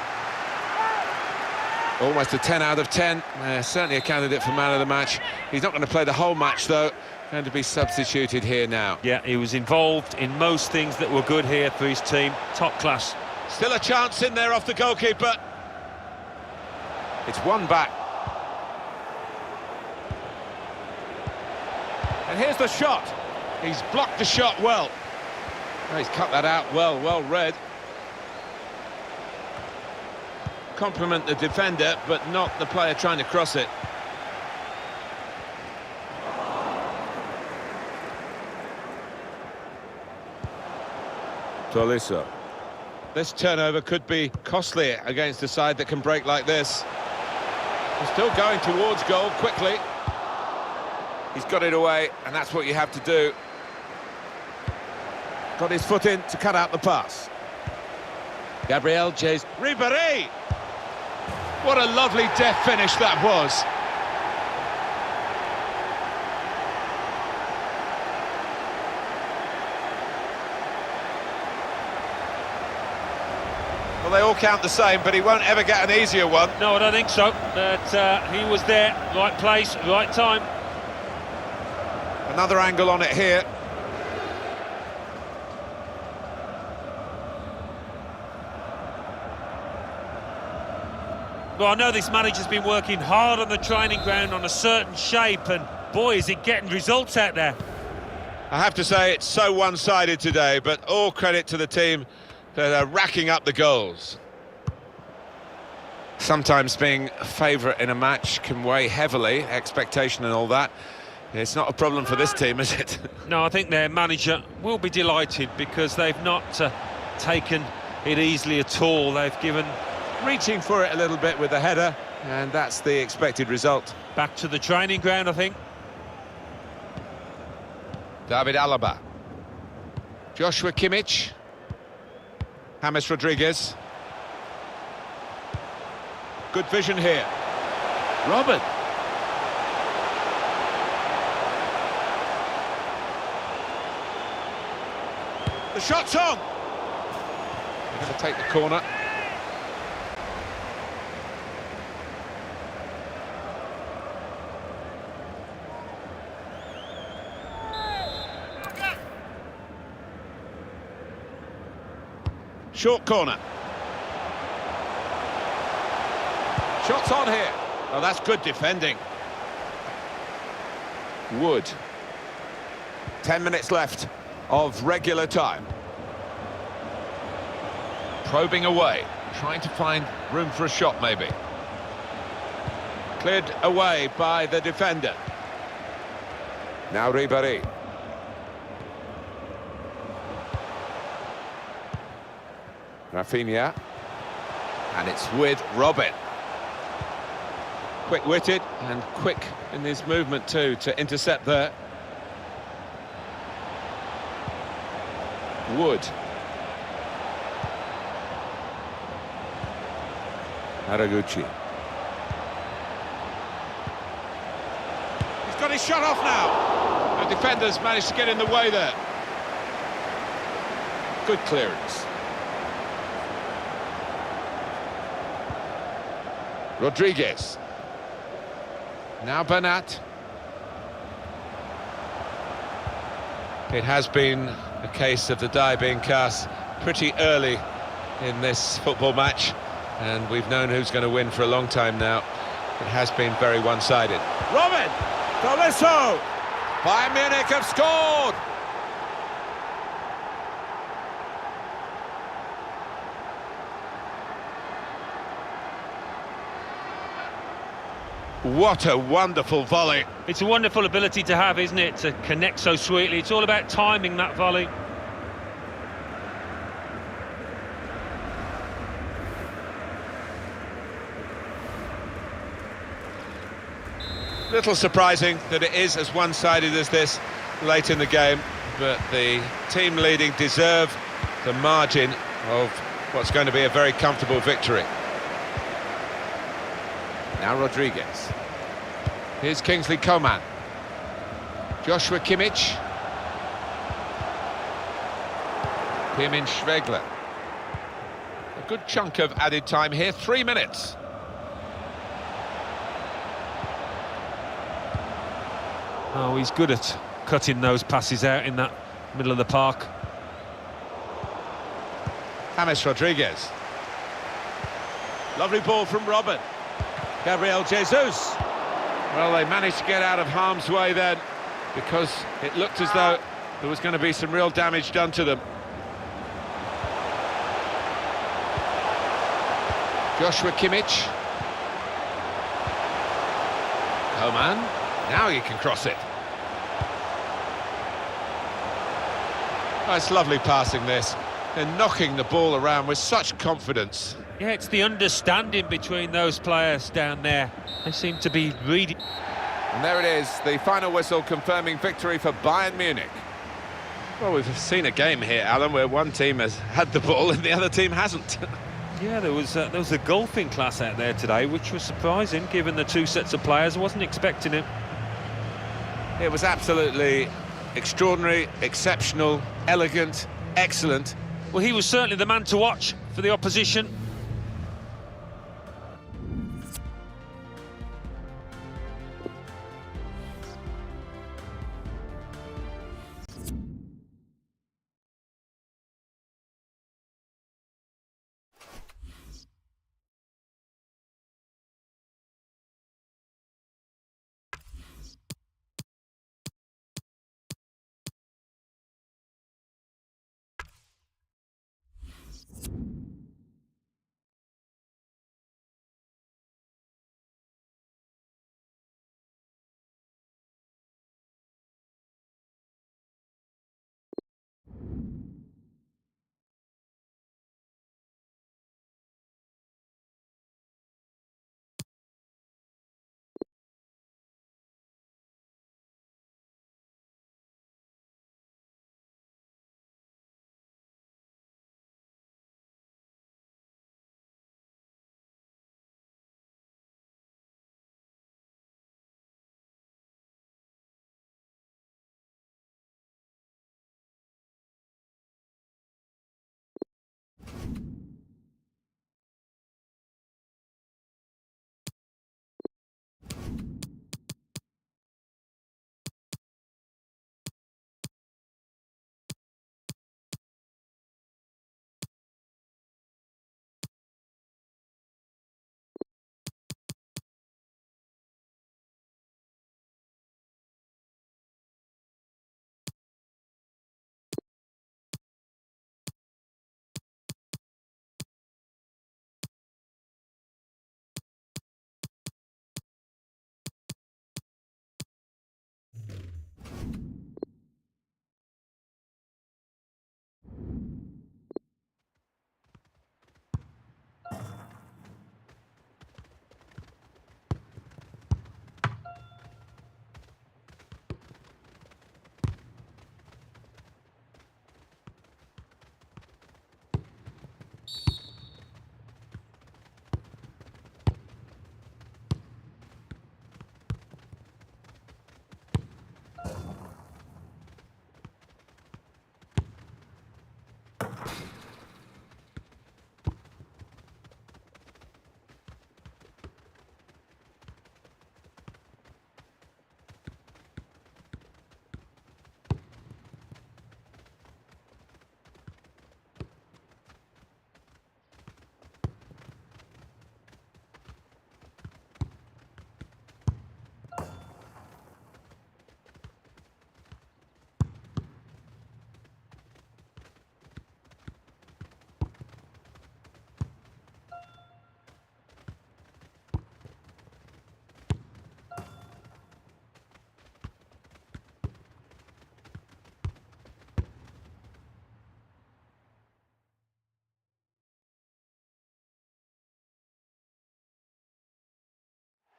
Almost a 10 out of 10. Certainly a candidate for man of the match. He's not going to play the whole match, though. Going to be substituted here now. Yeah, he was involved in most things that were good here for his team. Top class. Still a chance in there off the goalkeeper. It's one back. And here's the shot. He's blocked the shot well. Oh, he's cut that out well read. Compliment the defender, but not the player trying to cross it. Tolisso. This turnover could be costly against a side that can break like this. He's still going towards goal quickly. He's got it away, and that's what you have to do. Got his foot in to cut out the pass. Gabriel Jesus. Ribéry! What a lovely deft finish that was. Well, they all count the same, but he won't ever get an easier one. No, I don't think so. But he was there, right place, right time. Another angle on it here. Well, I know this manager's been working hard on the training ground on a certain shape, and boy, is it getting results out there. I have to say, it's so one-sided today, but all credit to the team that are racking up the goals. Sometimes being a favourite in a match can weigh heavily, expectation and all that. It's not a problem for this team, is it? No, I think their manager will be delighted because they've not taken it easily at all. They've given... Reaching for it a little bit with the header, and that's the expected result. Back to the training ground, I think. David Alaba. Joshua Kimmich. James Rodriguez. Good vision here. Robin. The shot's on. They're going to take the corner. Short corner. Shots on here. Oh, that's good defending. Wood. 10 minutes left of regular time. Probing away, trying to find room for a shot maybe. Cleared away by the defender. Now Ribéry. Rafinha. And it's with Robin. Quick-witted and quick in his movement too to intercept there. Wood. Haraguchi. He's got his shot off now. The defenders managed to get in the way there. Good clearance. Rodriguez. Now Bernat. It has been a case of the die being cast pretty early in this football match, and we've known who's going to win for a long time now. It has been very one-sided. Robin! Tolisso! Bayern Munich have scored! What a wonderful volley. It's a wonderful ability to have, isn't it, to connect so sweetly. It's all about timing that volley. Little surprising that it is as one-sided as this late in the game, but the team leading deserve the margin of what's going to be a very comfortable victory. Now Rodriguez. Here's Kingsley Coman. Joshua Kimmich. Pirmin Schwegler. A good chunk of added time here, 3 minutes. Oh, he's good at cutting those passes out in that middle of the park. James Rodriguez. Lovely ball from Robin. Gabriel Jesus. Well, they managed to get out of harm's way then, because it looked as though there was going to be some real damage done to them. Joshua Kimmich. Coman. Now you can cross it. Oh, it's lovely passing this. They're knocking the ball around with such confidence. Yeah, it's the understanding between those players down there. They seem to be reading. And there it is, the final whistle confirming victory for Bayern Munich. Well, we've seen a game here, Alan, where one team has had the ball and the other team hasn't. Yeah, there was a golfing class out there today, which was surprising, given the two sets of players. I wasn't expecting it. It was absolutely extraordinary, exceptional, elegant, excellent. Well, he was certainly the man to watch for the opposition.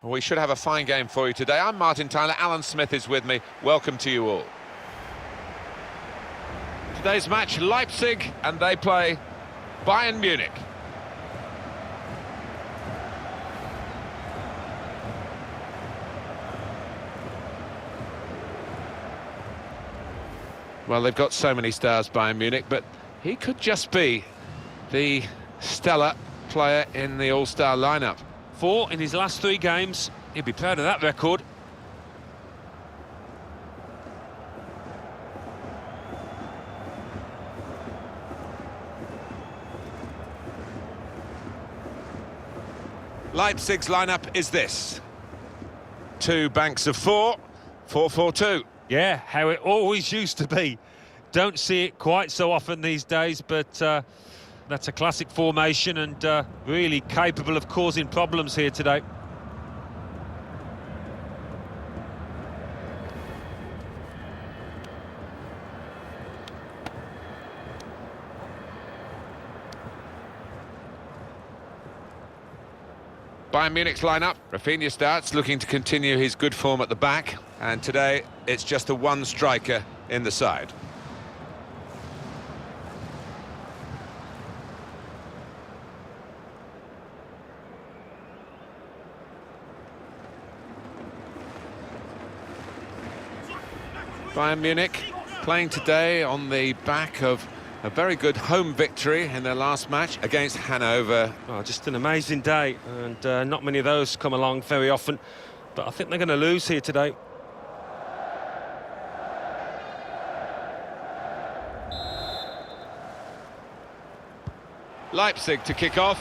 We should have a fine game for you today. I'm Martin Tyler, Alan Smith is with me. Welcome to you all. Today's match, Leipzig, and they play Bayern Munich. Well, they've got so many stars, Bayern Munich, but he could just be the stellar player in the all-star lineup. 4 in his last 3 games. He'd be proud of that record. Leipzig's lineup is this. 2 banks of 4, 4-4-2. Yeah, how it always used to be. Don't see it quite so often these days, but that's a classic formation and really capable of causing problems here today. Bayern Munich's lineup. Rafinha starts, looking to continue his good form at the back, and today it's just the one striker in the side. Bayern Munich playing today on the back of a very good home victory in their last match against Hanover. Oh, just an amazing day, and not many of those come along very often, but I think they're going to lose here today. Leipzig to kick off.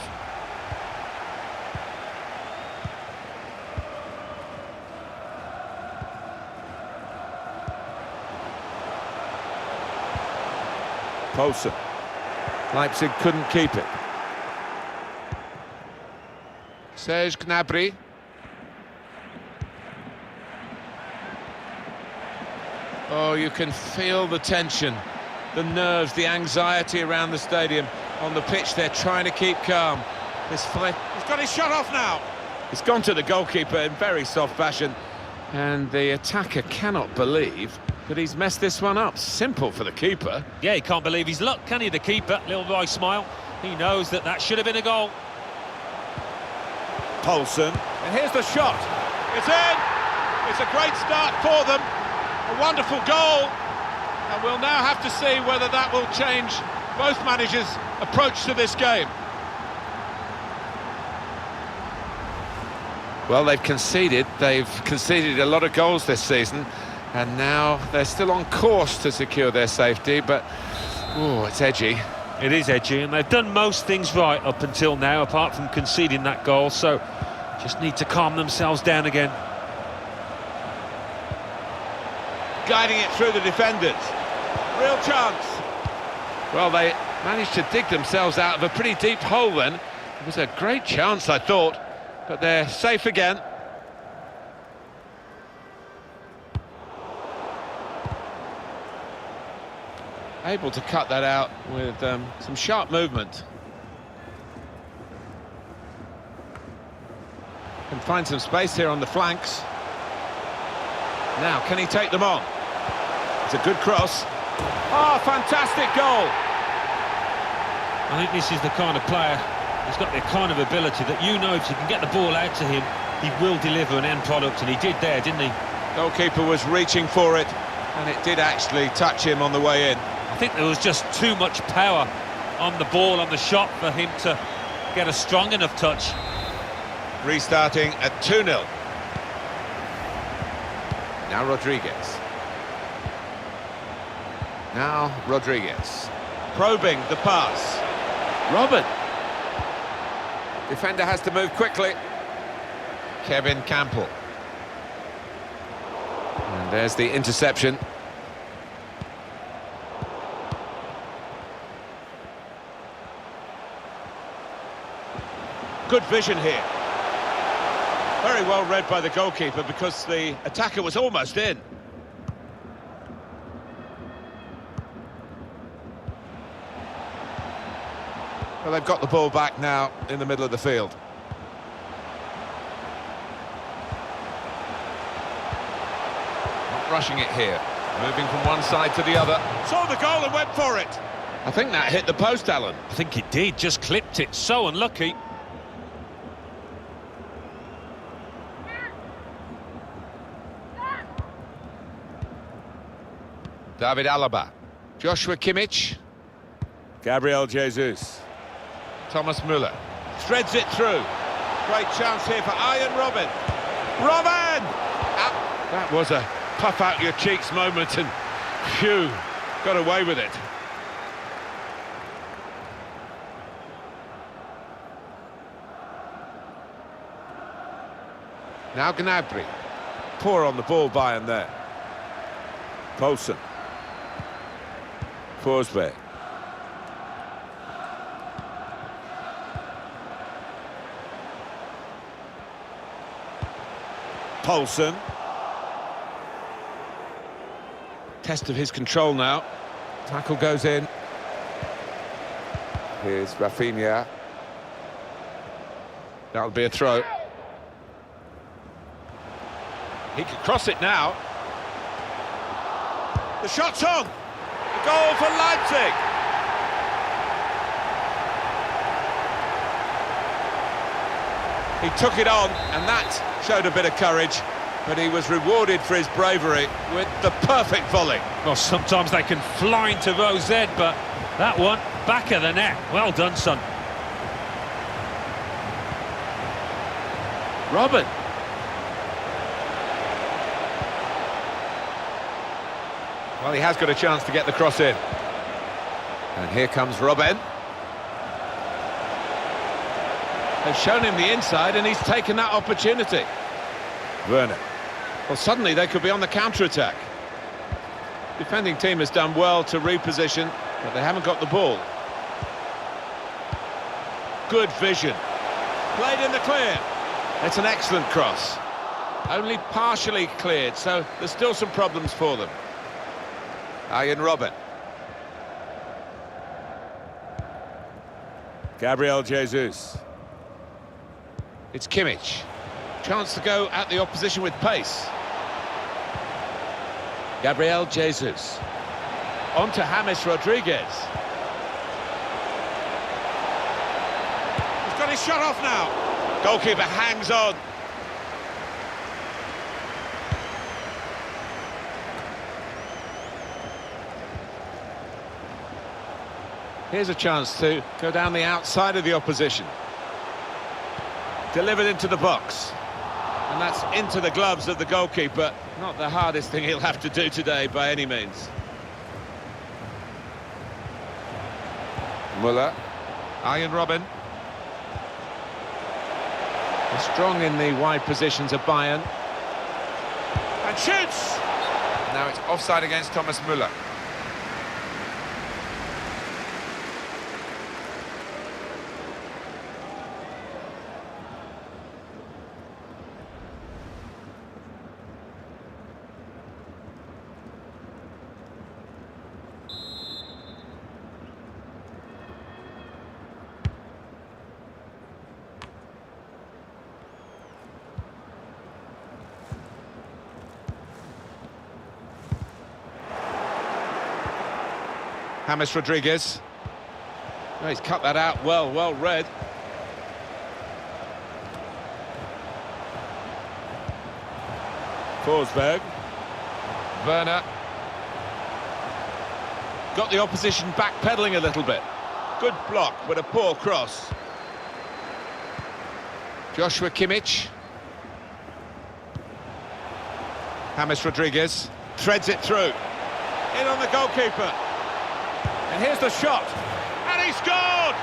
Poulsen. Leipzig couldn't keep it. Serge Gnabry. Oh, you can feel the tension, the nerves, the anxiety around the stadium. On the pitch, they're trying to keep calm. This fight... He's got his shot off now. It's gone to the goalkeeper in very soft fashion. And the attacker cannot believe that he's messed this one up. Simple for the keeper. Yeah, he can't believe his luck, can he, the keeper? Little boy smile. He knows that that should have been a goal. Poulsen. And here's the shot. It's in. It's a great start for them. A wonderful goal. And we'll now have to see whether that will change both managers' approach to this game. Well, they've conceded a lot of goals this season, and now they're still on course to secure their safety, but oh, it's edgy. It is edgy, and they've done most things right up until now, apart from conceding that goal, so just need to calm themselves down again. Guiding it through the defenders. Real chance. Well, they managed to dig themselves out of a pretty deep hole then. It was a great chance, I thought, but they're safe again. Able to cut that out with some sharp movement. Can find some space here on the flanks. Now, can he take them on? It's a good cross. Oh, fantastic goal! I think this is the kind of player who's got the kind of ability that, you know, if you can get the ball out to him, he will deliver an end product, and he did there, didn't he? Goalkeeper was reaching for it, and it did actually touch him on the way in. I think there was just too much power on the ball, on the shot, for him to get a strong enough touch. Restarting at 2-0. Now Rodriguez. Now Rodriguez. Probing the pass. Robin. Defender has to move quickly. Kevin Campbell. And there's the interception. Good vision here. Very well read by the goalkeeper, because the attacker was almost in. Well, they've got the ball back now in the middle of the field. Not rushing it here. Moving from one side to the other. Saw the goal and went for it. I think that hit the post, Alan. I think it did, just clipped it. So unlucky. David Alaba. Joshua Kimmich. Gabriel Jesus. Thomas Müller. Threads it through. Great chance here for Ian Robin. Robin! That was a puff out your cheeks moment, and phew, got away with it. Now Gnabry. Poor on the ball, Bayern there. Poulsen. Forsberg. Poulsen. Test of his control now. Tackle goes in. Here's Rafinha. That'll be a throw. He can cross it now. The shot's on. The goal for Leipzig. He took it on, and that showed a bit of courage, but he was rewarded for his bravery with the perfect volley. Well, sometimes they can fly into Rose Z, but that one, back of the net. Well done, son. Robin. Well, he has got a chance to get the cross in. And here comes Robin. They've shown him the inside, and he's taken that opportunity. Werner. Well, suddenly they could be on the counter-attack. Defending team has done well to reposition, but they haven't got the ball. good vision. Played in the clear. It's an excellent cross. Only partially cleared, so there's still some problems for them. Arjen Robben. Gabriel Jesus. It's Kimmich. Chance to go at the opposition with pace. Gabriel Jesus. On to James Rodriguez. He's got his shot off now. Goalkeeper hangs on. Here's a chance to go down the outside of the opposition. Delivered into the box. And that's into the gloves of the goalkeeper. Not the hardest thing he'll have to do today by any means. Müller. Arjen Robben. They're strong in the wide positions of Bayern. And shoots! Now it's offside against Thomas Müller. James Rodriguez. Oh, he's cut that out well read. Forsberg. Werner. Got the opposition backpedaling a little bit. Good block, but a poor cross. Joshua Kimmich. James Rodriguez threads it through. In on the goalkeeper. And here's the shot. And he scored!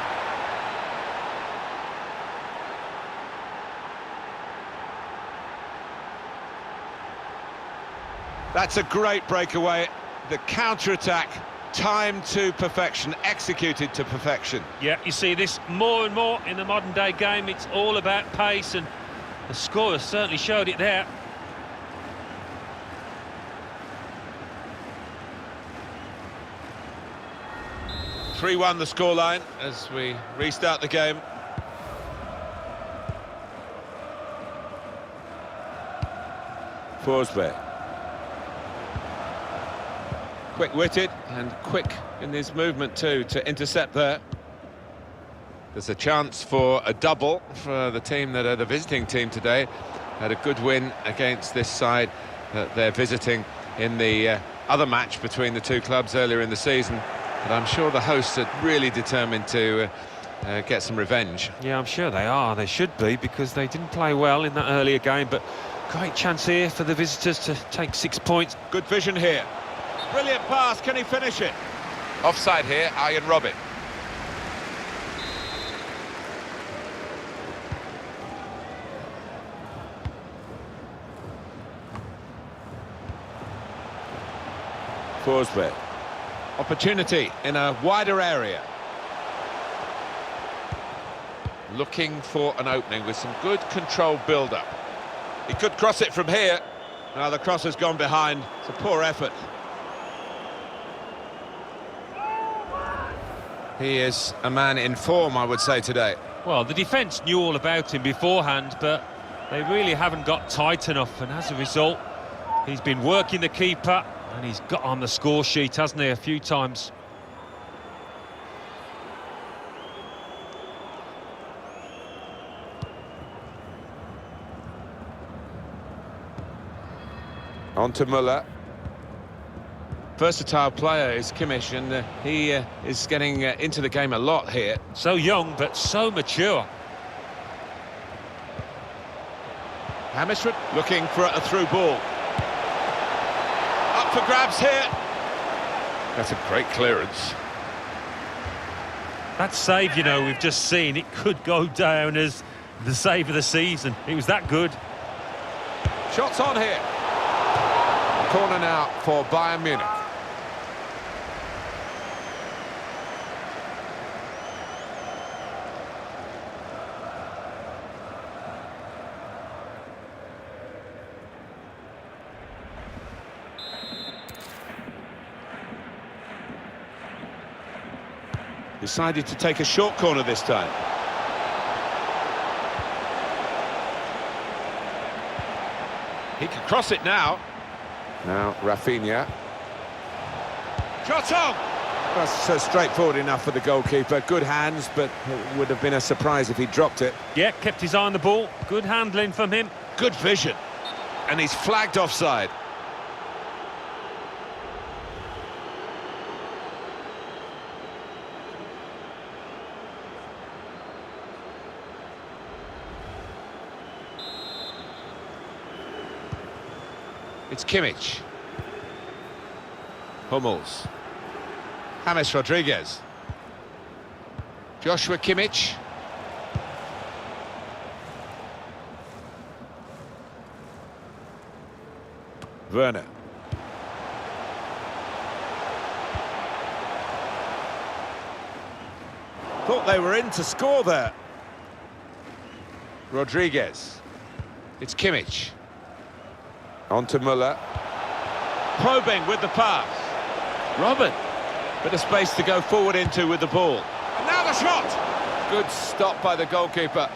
That's a great breakaway. The counter-attack, timed to perfection, executed to perfection. Yeah, you see this more and more in the modern-day game. It's all about pace, and the scorer certainly showed it there. (3-1) the scoreline as we restart the game. Forsberg. Quick-witted and quick in his movement too to intercept there. There's a chance for a double for the team that are the visiting team today. Had a good win against this side that they're visiting in the other match between the two clubs earlier in the season. But I'm sure the hosts are really determined to get some revenge. Yeah, I'm sure they are. They should be, because they didn't play well in that earlier game. But great chance here for the visitors to take 6 points. Good vision here. Brilliant pass. Can he finish it? Offside here, Arjen Robben. Forsberg. Opportunity in a wider area. Looking for an opening with some good controlled build-up. He could cross it from here. Now the cross has gone behind. It's a poor effort. He is a man in form, I would say, today. Well, the defence knew all about him beforehand, but they really haven't got tight enough, and as a result, he's been working the keeper, and he's got on the score sheet, hasn't he, a few times. On to Müller. Versatile player is Kimmich, and he is getting into the game a lot here. So young, but so mature. James looking for a through ball. Up for grabs here. That's a great clearance. That save, you know, we've just seen, it could go down as the save of the season. It was that good. Shots on here. Corner now for Bayern Munich. Decided to take a short corner this time. He can cross it now. Now, Rafinha. Shot on! That's straightforward enough for the goalkeeper. Good hands, but it would have been a surprise if he dropped it. Yeah, kept his eye on the ball. Good handling from him. Good vision. And he's flagged offside. It's Kimmich. Hummels. James Rodriguez. Joshua Kimmich. Werner. Thought they were in to score there. Rodriguez. It's Kimmich. On to Müller. Probing with the pass. Robin. Bit of space to go forward into with the ball. And now the shot! Good stop by the goalkeeper.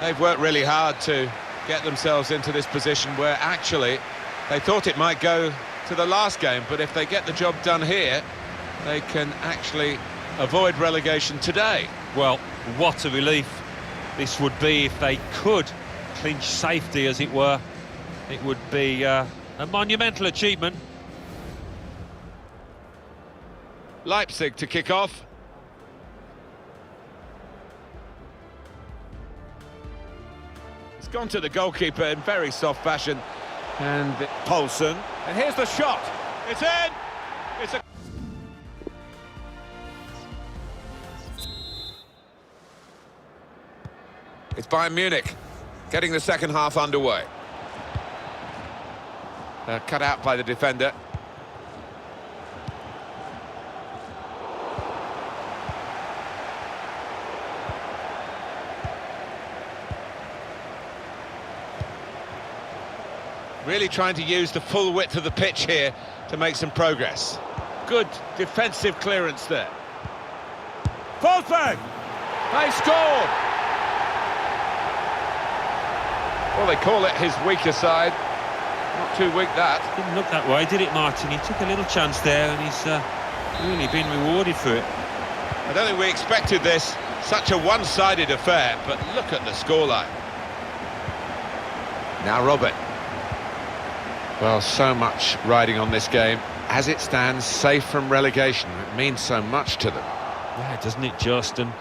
They've worked really hard to get themselves into this position where actually they thought it might go to the last game, but if they get the job done here, they can actually avoid relegation today. Well, what a relief this would be if they could clinch safety, as it were. It would be a monumental achievement. Leipzig to kick off. It's gone to the goalkeeper in very soft fashion. And Poulsen. And here's the shot. It's in. It's a... It's Bayern Munich getting the second half underway. Cut out by the defender. Really trying to use the full width of the pitch here to make some progress. Good defensive clearance there. Forsberg! They scored! Well, they call it his weaker side. Not too weak, that. Didn't look that way, did it, Martin? He took a little chance there, and he's really been rewarded for it. I don't think we expected this, such a one-sided affair, but look at the scoreline. Now Robert. Well, so much riding on this game. As it stands, safe from relegation. It means so much to them. Yeah, doesn't it just? And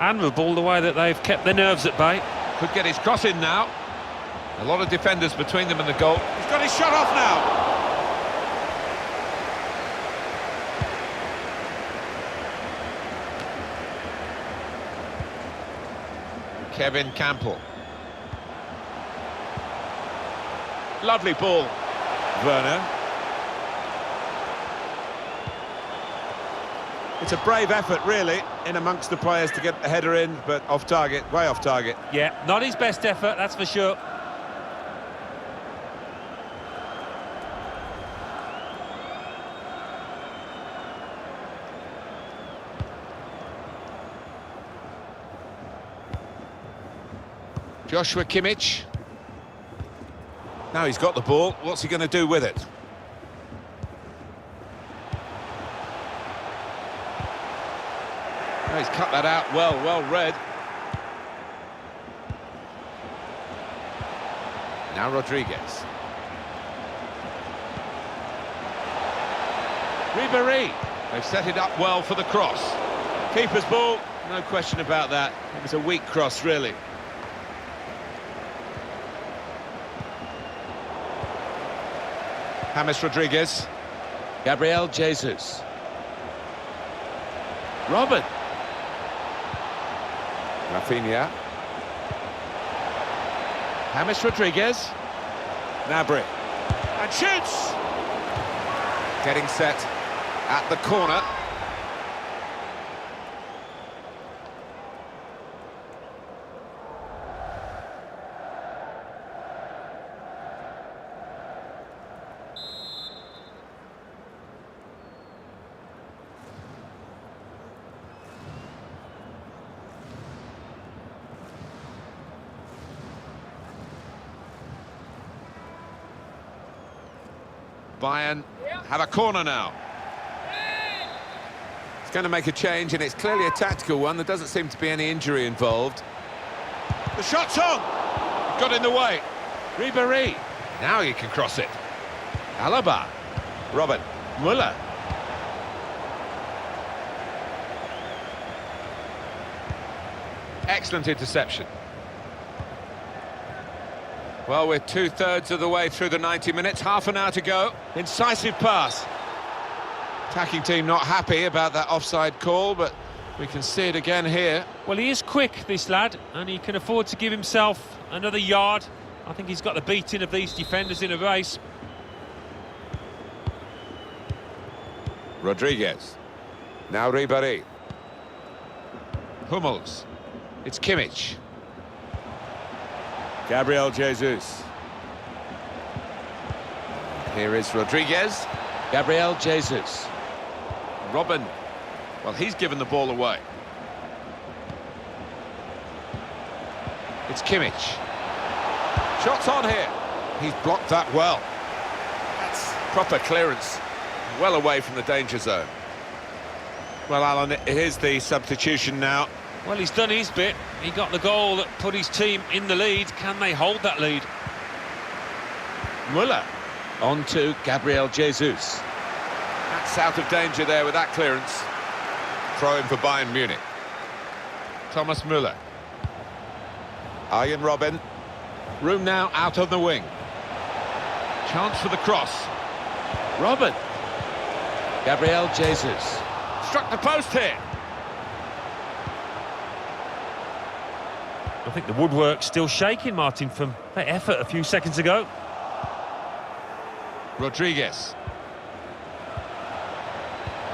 admirable the way that they've kept their nerves at bay. Could get his cross in now. A lot of defenders between them and the goal. He's got his shot off now. Kevin Campbell. Lovely ball. Werner. It's a brave effort, really, in amongst the players to get the header in, but off target, way off target. Yeah, not his best effort, that's for sure. Joshua Kimmich. Now he's got the ball. What's he going to do with it? Oh, he's cut that out well read. Now Rodriguez. Ribéry. They've set it up well for the cross. Keeper's ball, no question about that. It was a weak cross, really. James Rodriguez. Gabriel Jesus. Robin. Rafinha. James Rodriguez. Gnabry. And shoots! Getting set at the corner. Bayern have a corner now. It's going to make a change, and it's clearly a tactical one. There doesn't seem to be any injury involved. The shot's on! Got in the way. Ribéry. Now he can cross it. Alaba. Robert. Müller. Excellent interception. Well, we're 2/3 of the way through the 90 minutes, half an hour to go. Incisive pass. Attacking team not happy about that offside call, but we can see it again here. Well, he is quick, this lad, and he can afford to give himself another yard. I think he's got the beating of these defenders in a race. Rodriguez. Now Ribéry. Hummels. It's Kimmich. Gabriel Jesus. Here is Rodriguez. Gabriel Jesus. Robin. Well, he's given the ball away. It's Kimmich. Shots on here. He's blocked that well. That's proper clearance. Well away from the danger zone. Well, Alan, here's the substitution now. Well, he's done his bit. He got the goal that put his team in the lead. Can they hold that lead? Müller. On to Gabriel Jesus. That's out of danger there with that clearance. Throw in for Bayern Munich. Thomas Müller. Arjen Robben. Room now out on the wing. Chance for the cross. Robben. Gabriel Jesus. Struck the post here. I think the woodwork's still shaking, Martin, from that effort a few seconds ago. Rodriguez.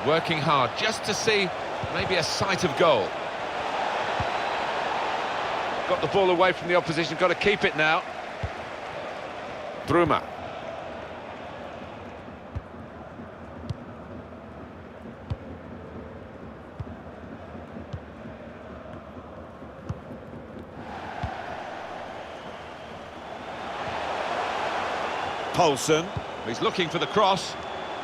Working hard just to see maybe a sight of goal. Got the ball away from the opposition, got to keep it now. Bruma. Poulsen. He's looking for the cross,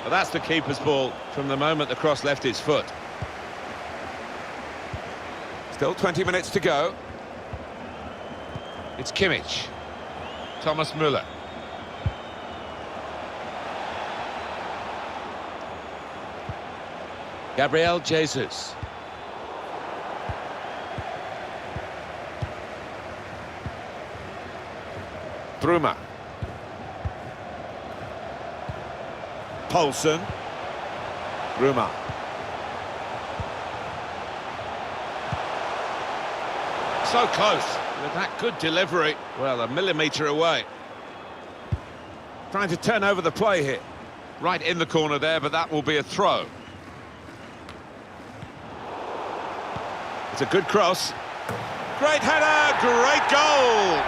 but that's the keeper's ball from the moment the cross left his foot. Still 20 minutes to go. It's Kimmich. Thomas Müller. Gabriel Jesus. Bruma. Poulsen. Bruma. So close with that good delivery. Well, a millimetre away. Trying to turn over the play here. Right in the corner there, but that will be a throw. It's a good cross. Great header, great goal.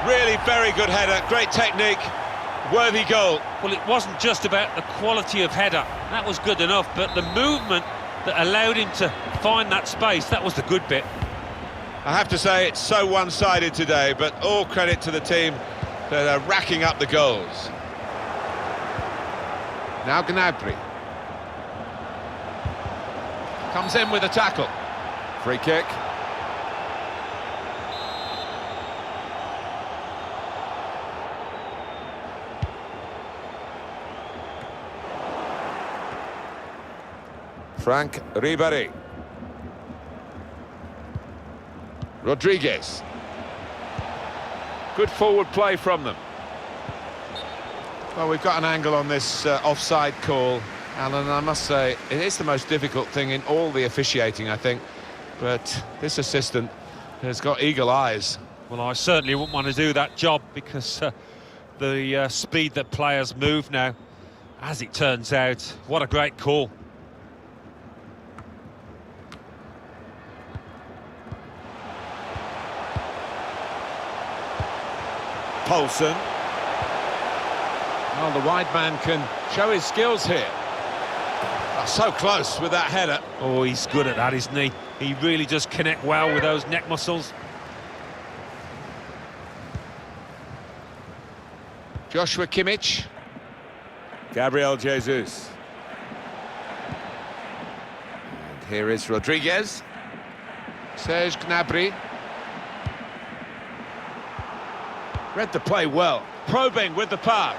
Really very good header, great technique. Worthy goal. Well, it wasn't just about the quality of header. That was good enough, but the movement that allowed him to find that space, that was the good bit. I have to say, it's so one-sided today, but all credit to the team that are racking up the goals. Now Gnabry. Comes in with a tackle. Free kick. Frank Ribéry. Rodriguez. Good forward play from them. Well, we've got an angle on this offside call, Alan, and I must say, it is the most difficult thing in all the officiating, I think. But this assistant has got eagle eyes. Well, I certainly wouldn't want to do that job because the speed that players move now, as it turns out, what a great call. Poulsen. Well, the wide man can show his skills here. Oh, so close with that header. Oh, he's good at that, isn't he? He really does connect well with those neck muscles. Joshua Kimmich. Gabriel Jesus. And here is Rodriguez. Serge Gnabry. Read the play well, probing with the pass.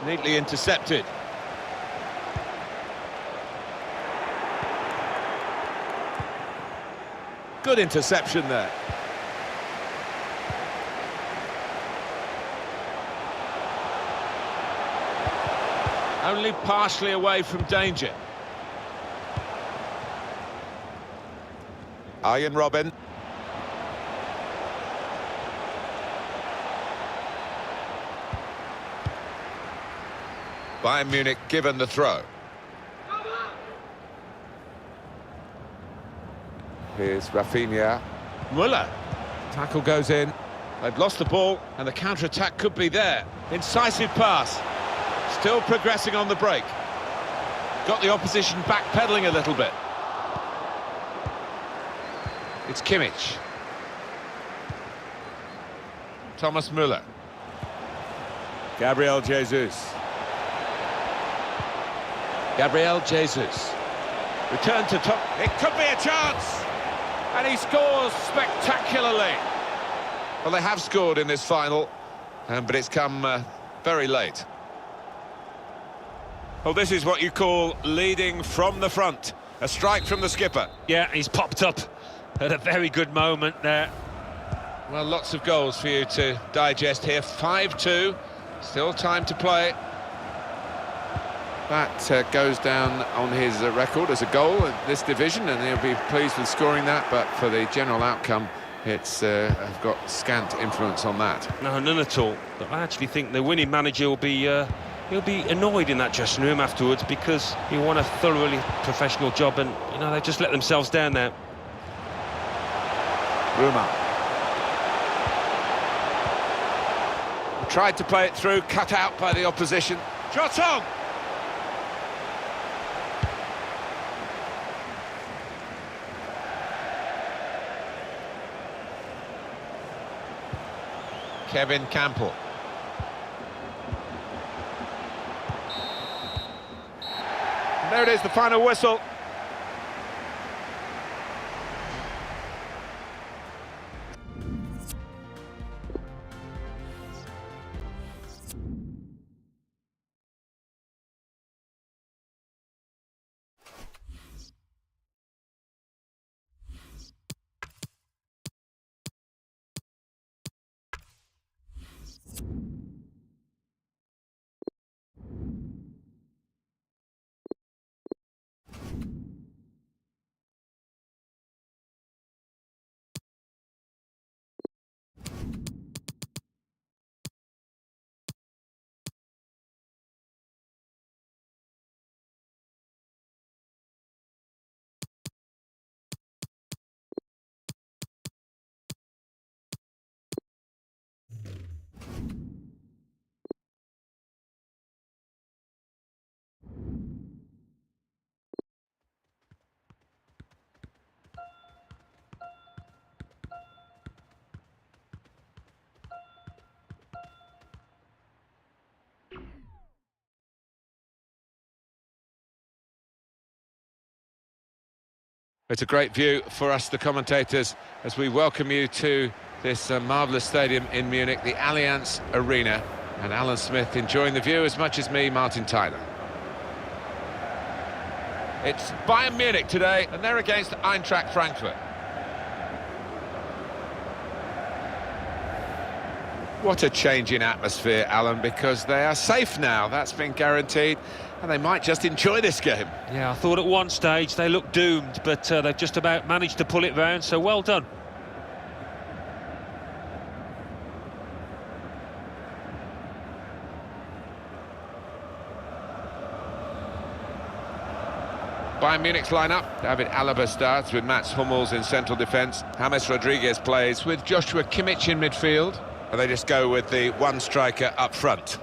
Neatly intercepted. Good interception there. Only partially away from danger. Arjen Robben. Bayern Munich given the throw. Here's Rafinha. Müller. Tackle goes in. They've lost the ball and the counter-attack could be there. Incisive pass. Still progressing on the break. Got the opposition backpedaling a little bit. It's Kimmich. Thomas Müller. Gabriel Jesus. Gabriel Jesus. Return to top. It could be a chance. And he scores spectacularly. Well, they have scored in this final, but it's come very late. Well, this is what you call leading from the front. A strike from the skipper. Yeah, he's popped up at a very good moment there. Well, lots of goals for you to digest here. 5-2. Still time to play. That goes down on his record as a goal in this division, and he'll be pleased with scoring that, but for the general outcome, it's got scant influence on that. No, none at all. But I actually think the winning manager will be he'll be annoyed in that dressing room afterwards, because he won a thoroughly professional job, and you know, they just let themselves down there. Ruma tried to play it through, cut out by the opposition. Shot on! Kevin Campbell. And there it is, the final whistle. It's a great view for us, the commentators, as we welcome you to this marvellous stadium in Munich, the Allianz Arena. And Alan Smith enjoying the view as much as me, Martin Tyler. It's Bayern Munich today, and they're against Eintracht Frankfurt. What a change in atmosphere, Alan, because they are safe now. That's been guaranteed, and they might just enjoy this game. Yeah, I thought at one stage they looked doomed, but they've just about managed to pull it round, so well done. Bayern Munich's lineup. David Alaba starts with Mats Hummels in central defence. James Rodriguez plays with Joshua Kimmich in midfield. And they just go with the one striker up front.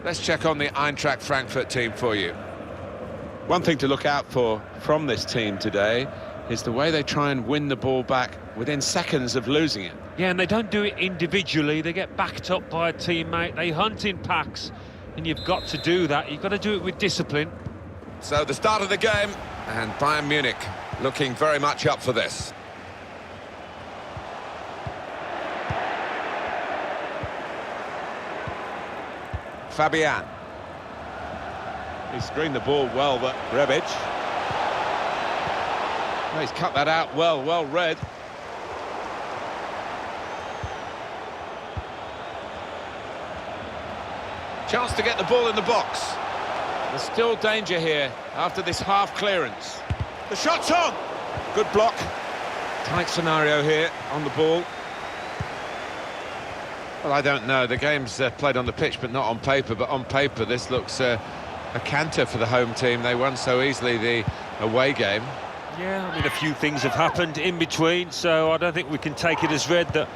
Let's check on the Eintracht Frankfurt team for you. One thing to look out for from this team today is the way they try and win the ball back within seconds of losing it. Yeah, and they don't do it individually. They get backed up by a teammate. They hunt in packs, and you've got to do that. You've got to do it with discipline. So the start of the game, and Bayern Munich looking very much up for this. Fabian. He screened the ball well, but Rebic. Well, he's cut that out well read. Chance to get the ball in the box. There's still danger here after this half clearance. The shot's on! Good block. Tight scenario here on the ball. Well, I don't know. The game's played on the pitch, but not on paper. But on paper, this looks a canter for the home team. They won so easily the away game. Yeah, I mean, a few things have happened in between, so I don't think we can take it as read that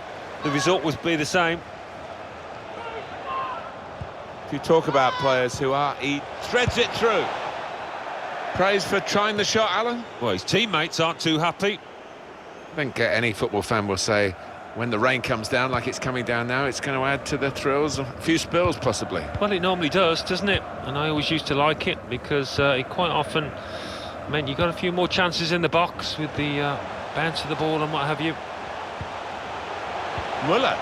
the result would be the same. If you talk about players who are... He threads it through. Praise for trying the shot, Alan? Well, his teammates aren't too happy. I think any football fan will say, when the rain comes down like it's coming down now, it's going to add to the thrills, a few spills possibly. Well, it normally does, doesn't it? And I always used to like it because it quite often meant you got a few more chances in the box with the bounce of the ball and what have you. Muller.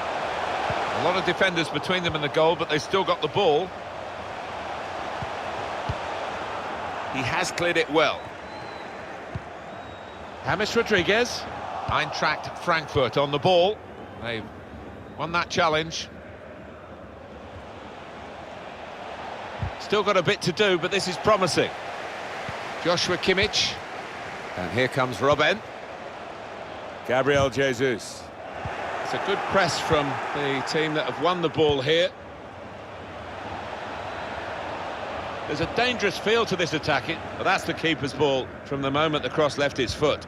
A lot of defenders between them and the goal, but they still got the ball. He has cleared it well. James Rodriguez. Eintracht Frankfurt on the ball. They've won that challenge. Still got a bit to do, but this is promising. Joshua Kimmich. And here comes Robben. Gabriel Jesus. It's a good press from the team that have won the ball here. There's a dangerous feel to this attacking, but that's the keeper's ball from the moment the cross left his foot.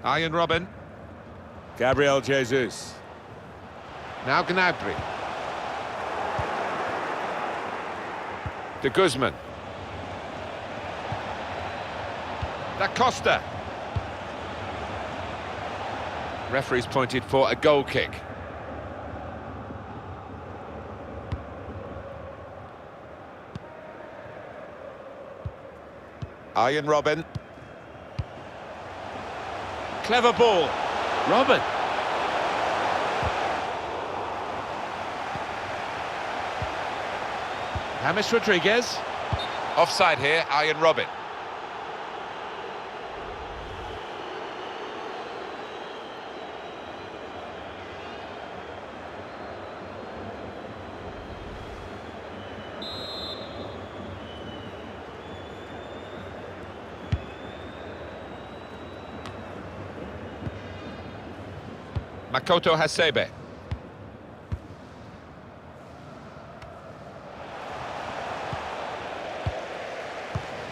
Arjen Robben. Gabriel Jesus. Now Gnabry. De Guzman. Da Costa. Referee's pointed for a goal kick. Arjen Robben. Clever ball. Robben. James Rodriguez. Offside here, Arjen Robben. Makoto Hasebe.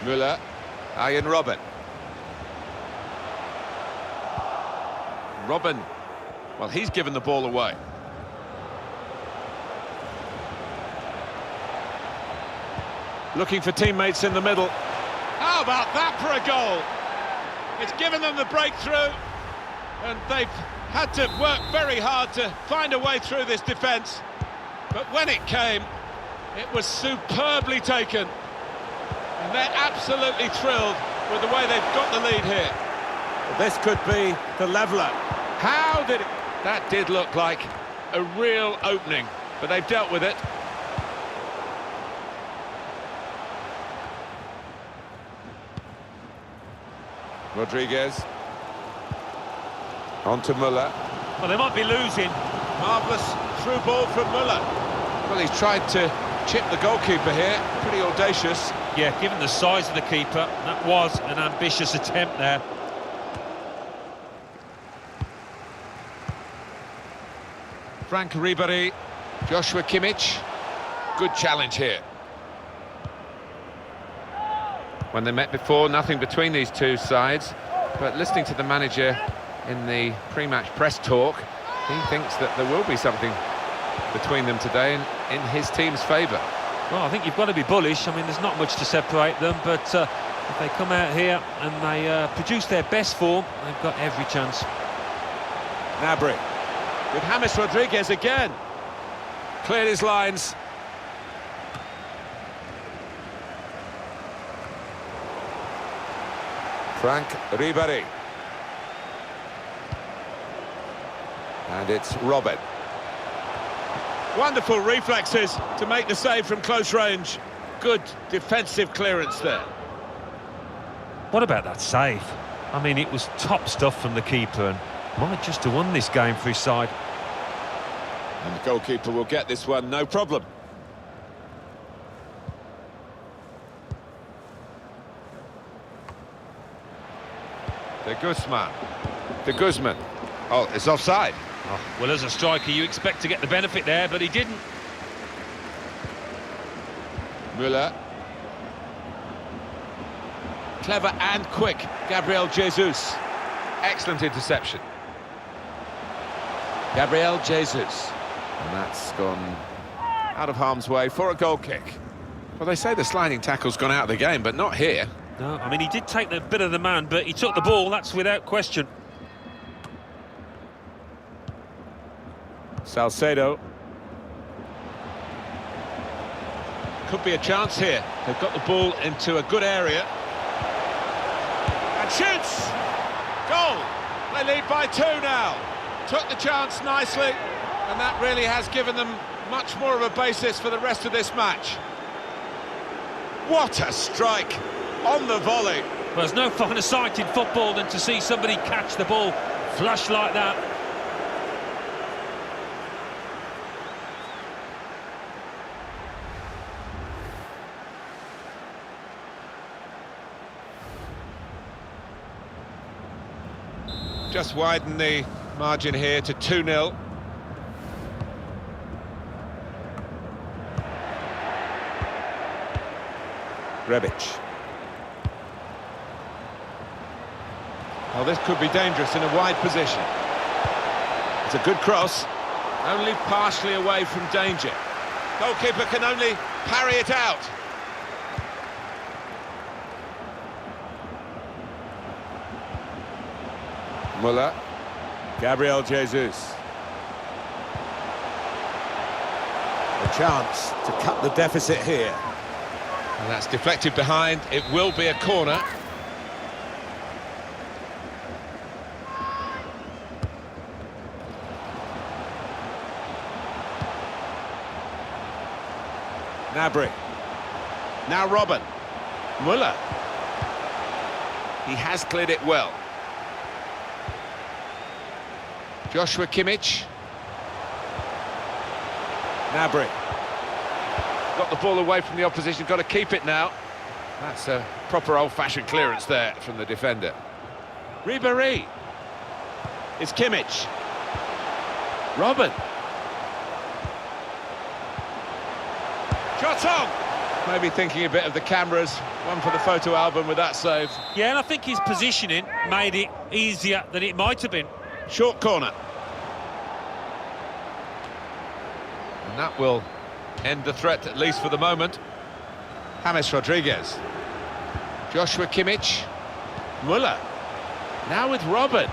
Müller. Arjen Robben. Robben. Well, he's given the ball away. Looking for teammates in the middle. How about that for a goal? It's given them the breakthrough, and they've had to work very hard to find a way through this defence. But when it came, it was superbly taken. And they're absolutely thrilled with the way they've got the lead here. Well, this could be the leveller. How did it... That did look like a real opening, but they've dealt with it. Rodriguez. On to Müller. Well, they might be losing. Marvellous through ball from Müller. Well, he's tried to chip the goalkeeper here. Pretty audacious. Yeah, given the size of the keeper, that was an ambitious attempt there. Frank Ribéry. Joshua Kimmich. Good challenge here. When they met before, nothing between these two sides. But listening to the manager in the pre-match press talk, he thinks that there will be something between them today in his team's favour. Well, I think you've got to be bullish. I mean, there's not much to separate them, but if they come out here and they produce their best form, they've got every chance. Gnabry with James Rodriguez again. Cleared his lines. Frank Ribéry. And it's Robin. Wonderful reflexes to make the save from close range. Good defensive clearance there. What about that save? I mean, it was top stuff from the keeper and might just have won this game for his side. And the goalkeeper will get this one, no problem. De Guzman. Oh, it's offside. Oh, well, as a striker, you expect to get the benefit there, but he didn't. Müller. Clever and quick, Gabriel Jesus. Excellent interception. Gabriel Jesus. And that's gone out of harm's way for a goal kick. Well, they say the sliding tackle's gone out of the game, but not here. No, I mean, he did take the bit of the man, but he took the ball, that's without question. Salcedo. Could be a chance here. They've got the ball into a good area. And shoots! Goal! They lead by 2 now. Took the chance nicely, and that really has given them much more of a basis for the rest of this match. What a strike on the volley. Well, there's no finer sight in football than to see somebody catch the ball flush like that. Just widen the margin here to 2-0. Rebic. Well, this could be dangerous in a wide position. It's a good cross, only partially away from danger. Goalkeeper can only parry it out. Müller. Gabriel Jesus. A chance to cut the deficit here. And that's deflected behind. It will be a corner. Gnabry. Now Robin. Müller. He has cleared it well. Joshua Kimmich. Gnabry. Got the ball away from the opposition, got to keep it now. That's a proper old-fashioned clearance there from the defender. Ribéry. It's Kimmich. Robin. Shot on! Maybe thinking a bit of the cameras. One for the photo album with that save. Yeah, and I think his positioning made it easier than it might have been. Short corner. And that will end the threat, at least for the moment. James Rodriguez. Joshua Kimmich. Müller. Now with Robin.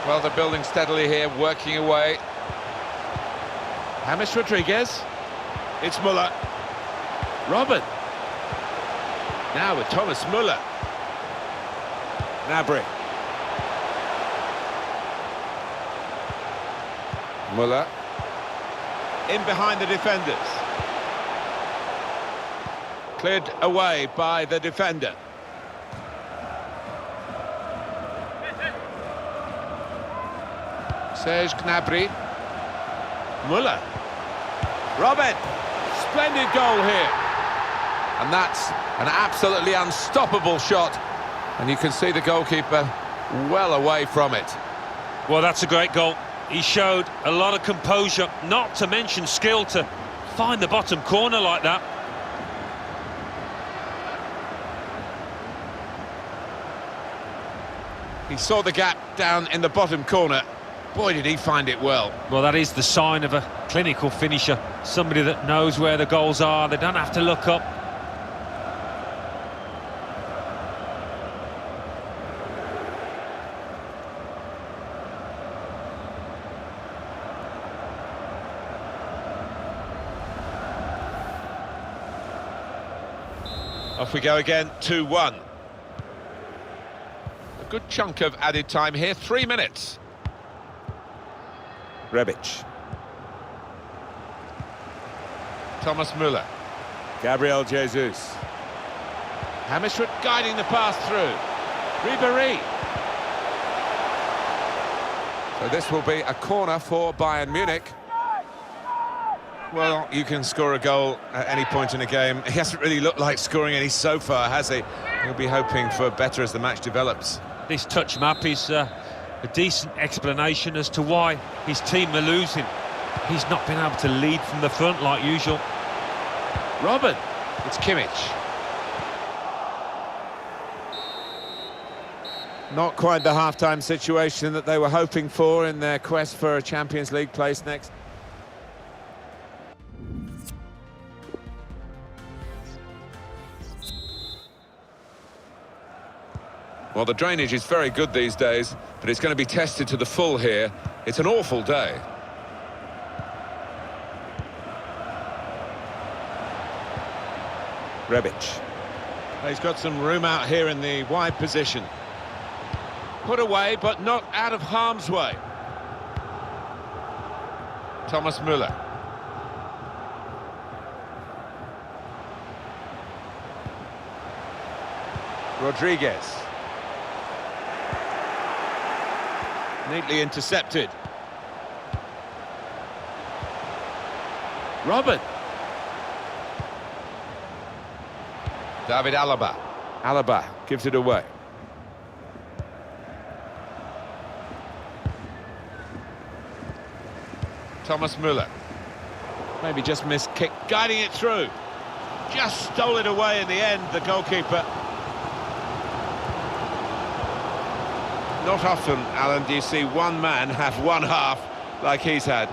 Well, they're building steadily here, working away. James Rodriguez. It's Müller. Robin. Now with Thomas Müller. Gnabry. Müller. In behind the defenders. Cleared away by the defender. Serge Gnabry. Müller. Robin. Splendid goal here. And that's an absolutely unstoppable shot. And you can see the goalkeeper well away from it. Well, that's a great goal. He showed a lot of composure, not to mention skill, to find the bottom corner like that. He saw the gap down in the bottom corner. Boy, did he find it well. Well, that is the sign of a clinical finisher. Somebody that knows where the goals are. They don't have to look up. Off we go again, 2-1. A good chunk of added time here, 3 minutes. Rebic. Thomas Müller. Gabriel Jesus. Hammersmith guiding the pass through. Ribéry. So this will be a corner for Bayern Munich. Well, you can score a goal at any point in a game. He hasn't really looked like scoring any so far, has he? He'll be hoping for better as the match develops. This touch map is a decent explanation as to why his team are losing. He's not been able to lead from the front like usual. Robin. It's Kimmich. Not quite the half-time situation that they were hoping for in their quest for a Champions League place next. Well, the drainage is very good these days, but it's going to be tested to the full here. It's an awful day. Rebic. He's got some room out here in the wide position. Put away, but not out of harm's way. Thomas Müller. Rodriguez. Neatly intercepted. Robin. David Alaba. Alaba gives it away. Thomas Müller. Maybe just missed kick, guiding it through. Just stole it away in the end, the goalkeeper. Not often, Alan, do you see one man have one half like he's had.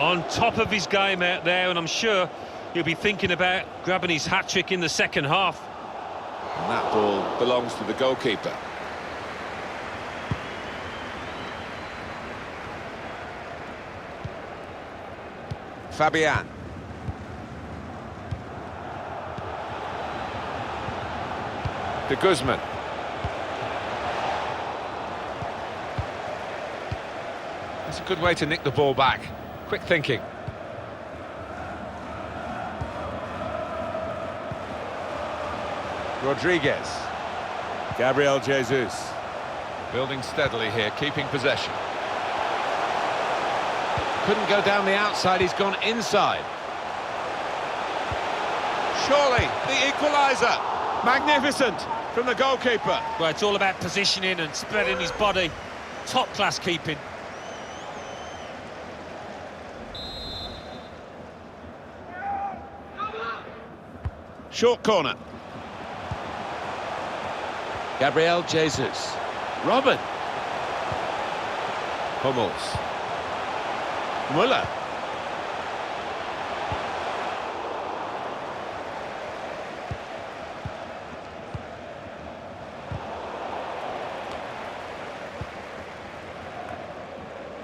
On top of his game out there, and I'm sure he'll be thinking about grabbing his hat-trick in the second half. And that ball belongs to the goalkeeper. Fabian. De Guzman. That's a good way to nick the ball back. Quick thinking. Rodriguez. Gabriel Jesus. Building steadily here, keeping possession. Couldn't go down the outside, he's gone inside. Surely, the equaliser. Magnificent from the goalkeeper. Well, it's all about positioning and spreading his body. Top-class keeping. Short corner. Gabriel Jesus. Robin. Hummels. Müller.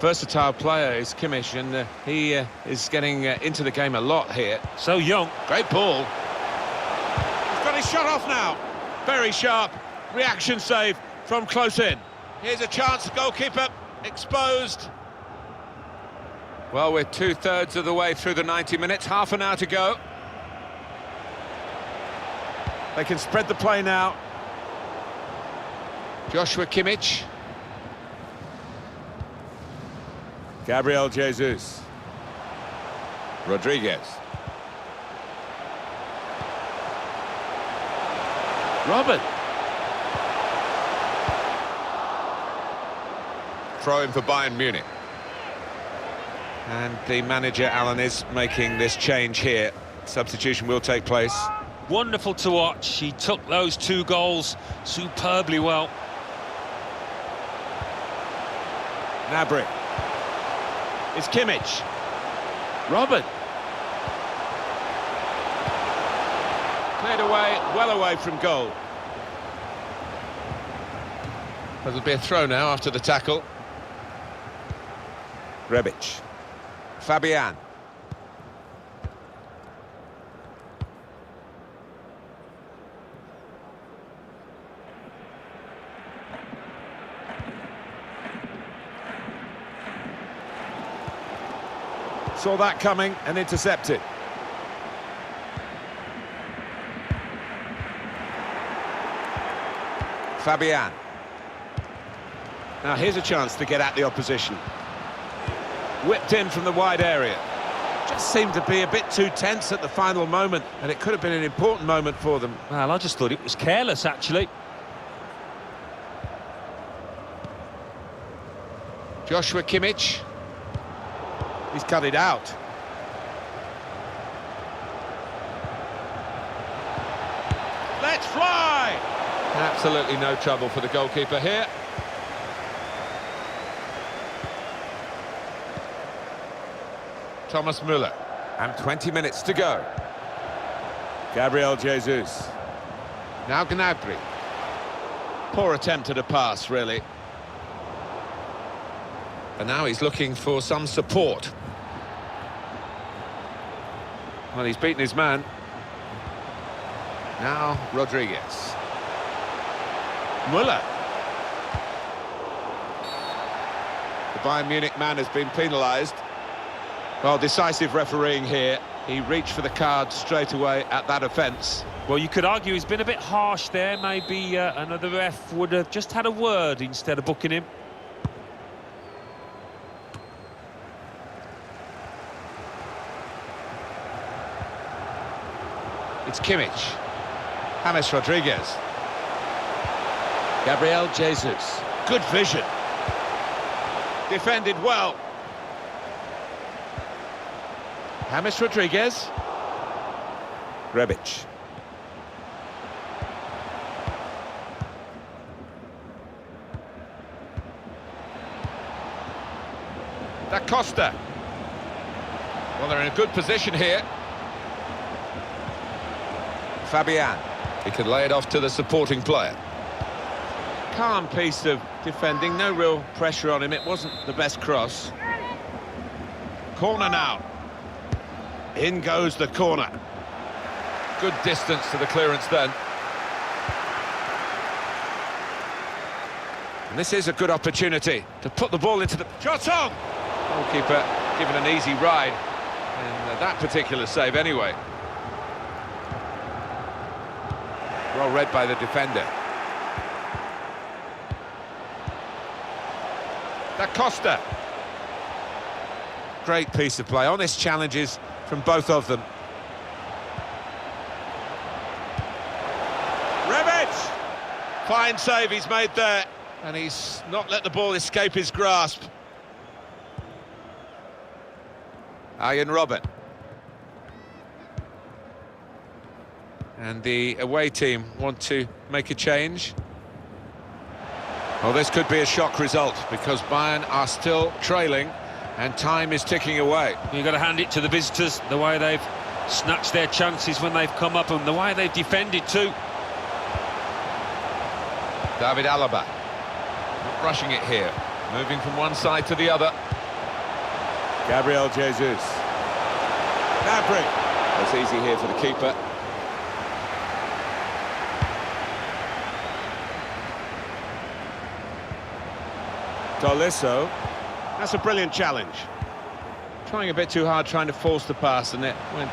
Versatile player is Kimmich, and he is getting into the game a lot here. So young. Great ball. He's got his shot off now. Very sharp. Reaction save from close in. Here's a chance, goalkeeper exposed. Well, we're 2/3 of the way through the 90 minutes, half an hour to go. They can spread the play now. Joshua Kimmich. Gabriel Jesus. Rodriguez. Robin. Throw in for Bayern Munich. And the manager, Alan, is making this change here. Substitution will take place. Wonderful to watch. He took those 2 goals superbly well. Gnabry. It's Kimmich. Robin. Cleared away, well away from goal. It'll be a throw now after the tackle. Rebic. Fabian. Saw that coming and intercepted. Fabian. Now here's a chance to get at the opposition. Whipped in from the wide area. Just seemed to be a bit too tense at the final moment, and it could have been an important moment for them. Well, I just thought it was careless, actually. Joshua Kimmich. He's cut it out. Let's fly! Absolutely no trouble for the goalkeeper here. Thomas Müller. And 20 minutes to go. Gabriel Jesus. Now Gnabry. Poor attempt at a pass, really. And now he's looking for some support. Well, he's beaten his man. Now Rodriguez. Müller. The Bayern Munich man has been penalised. Well, decisive refereeing here. He reached for the card straight away at that offence. Well, you could argue he's been a bit harsh there. Maybe another ref would have just had a word instead of booking him. It's Kimmich. James Rodriguez. Gabriel Jesus. Good vision. Defended well. James Rodriguez. Rebic. Da Costa. Well, they're in a good position here. Fabian. He can lay it off to the supporting player. Calm piece of defending, no real pressure on him. It wasn't the best cross. Corner now. In goes the corner. Good distance to the clearance then. And this is a good opportunity to put the ball into the... Shot on! Goalkeeper given an easy ride in that particular save anyway. Well read by the defender. Da Costa. Great piece of play. Honest challenges from both of them. Rebic! Fine save he's made there. And he's not let the ball escape his grasp. Arjen Robben. And the away team want to make a change. Well, this could be a shock result because Bayern are still trailing and time is ticking away. You've got to hand it to the visitors, the way they've snatched their chances when they've come up and the way they've defended too. David Alaba. Not rushing it here. Moving from one side to the other. Gabriel Jesus. Gnabry. That's easy here for the keeper. Tolisso. That's a brilliant challenge. Trying a bit too hard, trying to force the pass, and it went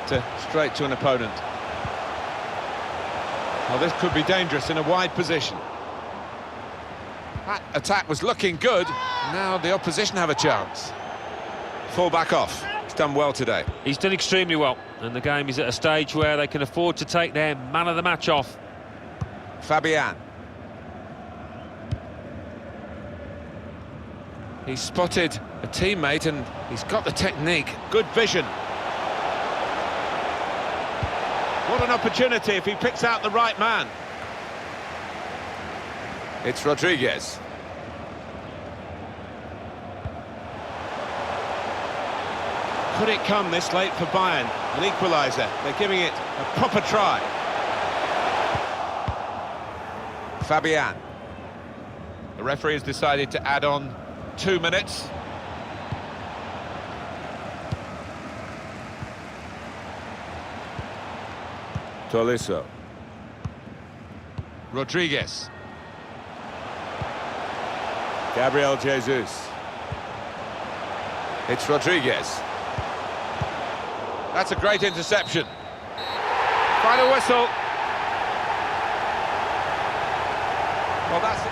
straight to an opponent. Well, this could be dangerous in a wide position. That attack was looking good. Now the opposition have a chance. Fall back off. He's done well today. He's done extremely well, and the game is at a stage where they can afford to take their man of the match off. Fabian. He's spotted a teammate and he's got the technique. Good vision. What an opportunity if he picks out the right man. It's Rodriguez. Could it come this late for Bayern? An equaliser. They're giving it a proper try. Fabian. The referee has decided to add on 2 minutes. Tolisso. Rodriguez. Gabriel Jesus. It's Rodriguez. That's a great interception. Final whistle. Well, that's it.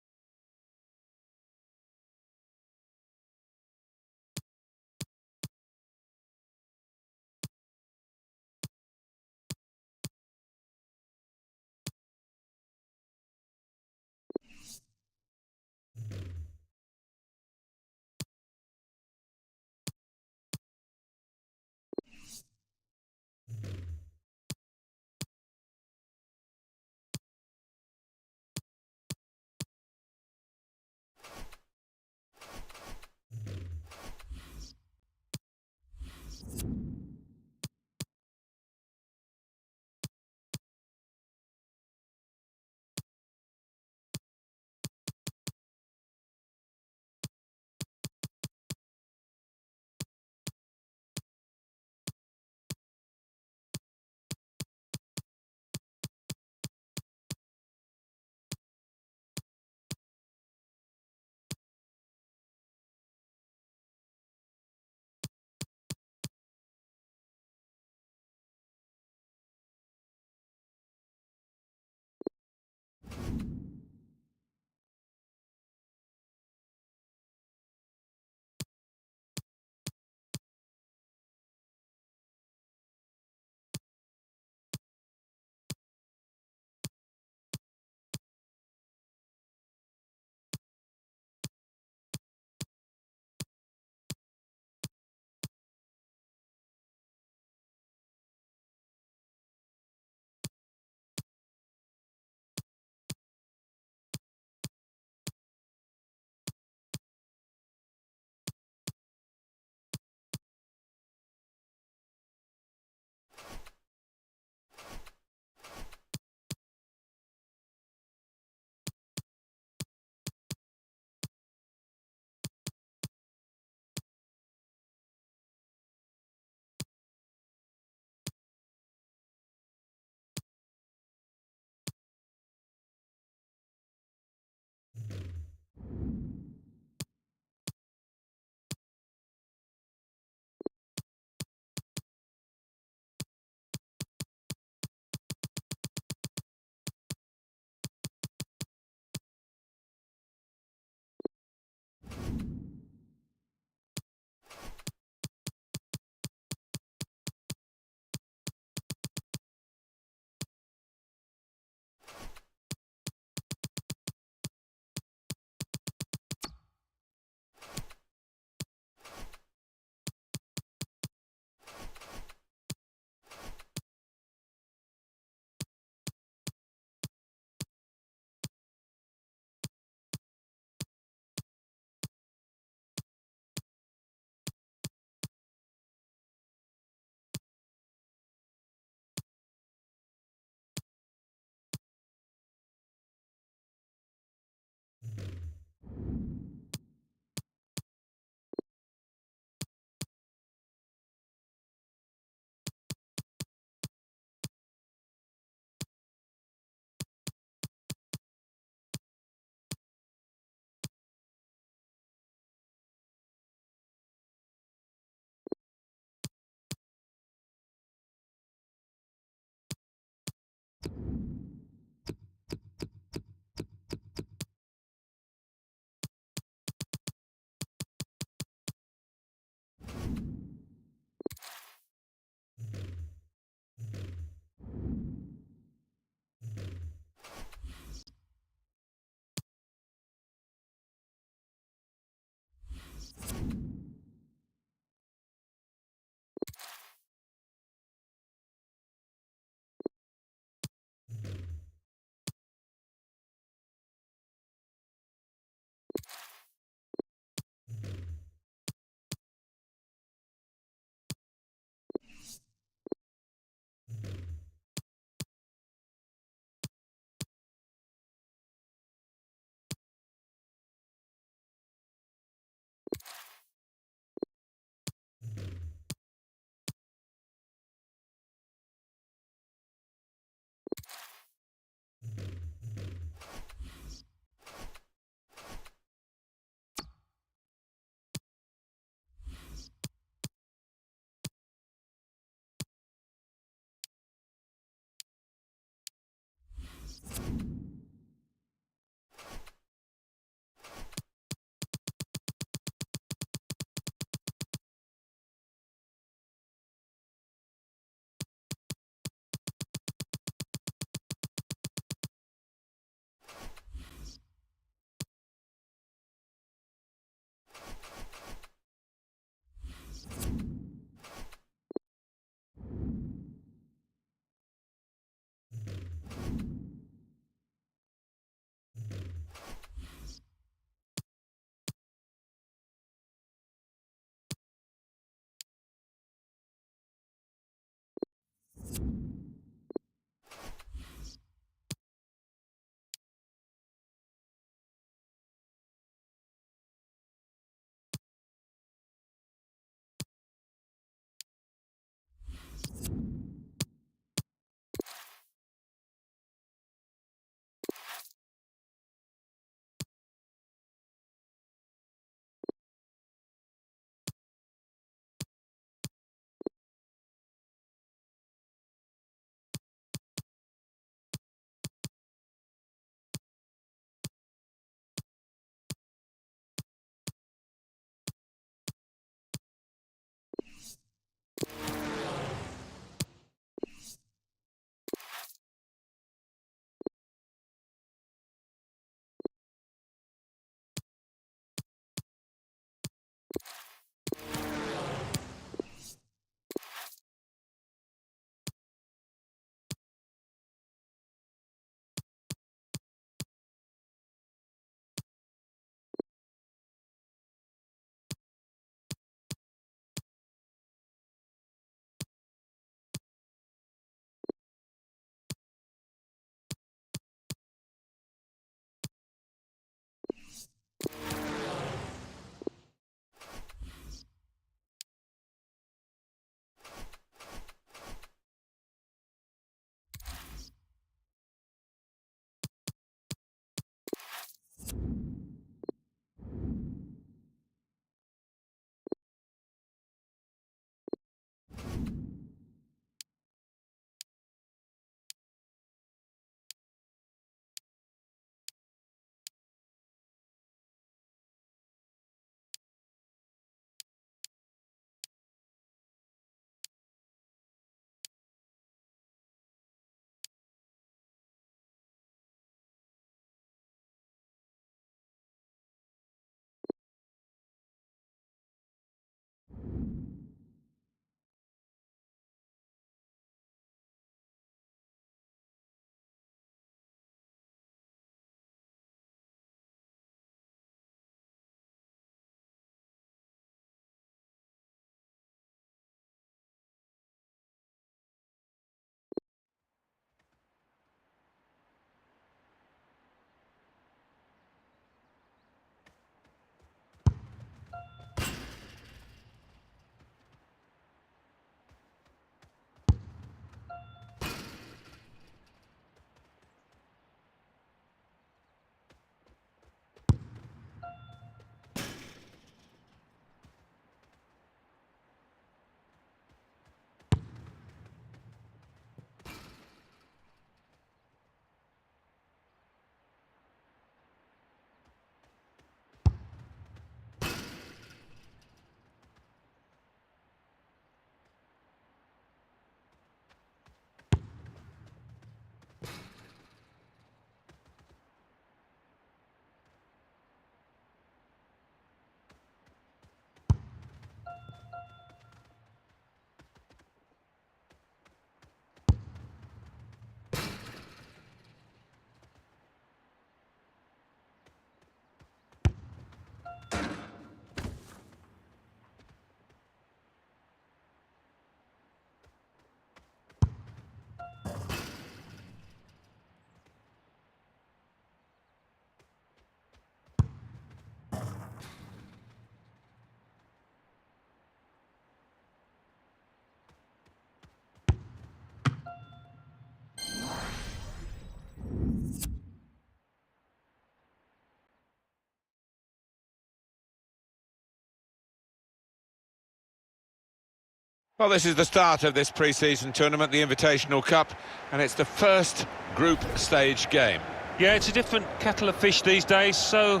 Well, this is the start of this pre-season tournament, the Invitational Cup, and it's the first group stage game. Yeah, it's a different kettle of fish these days, so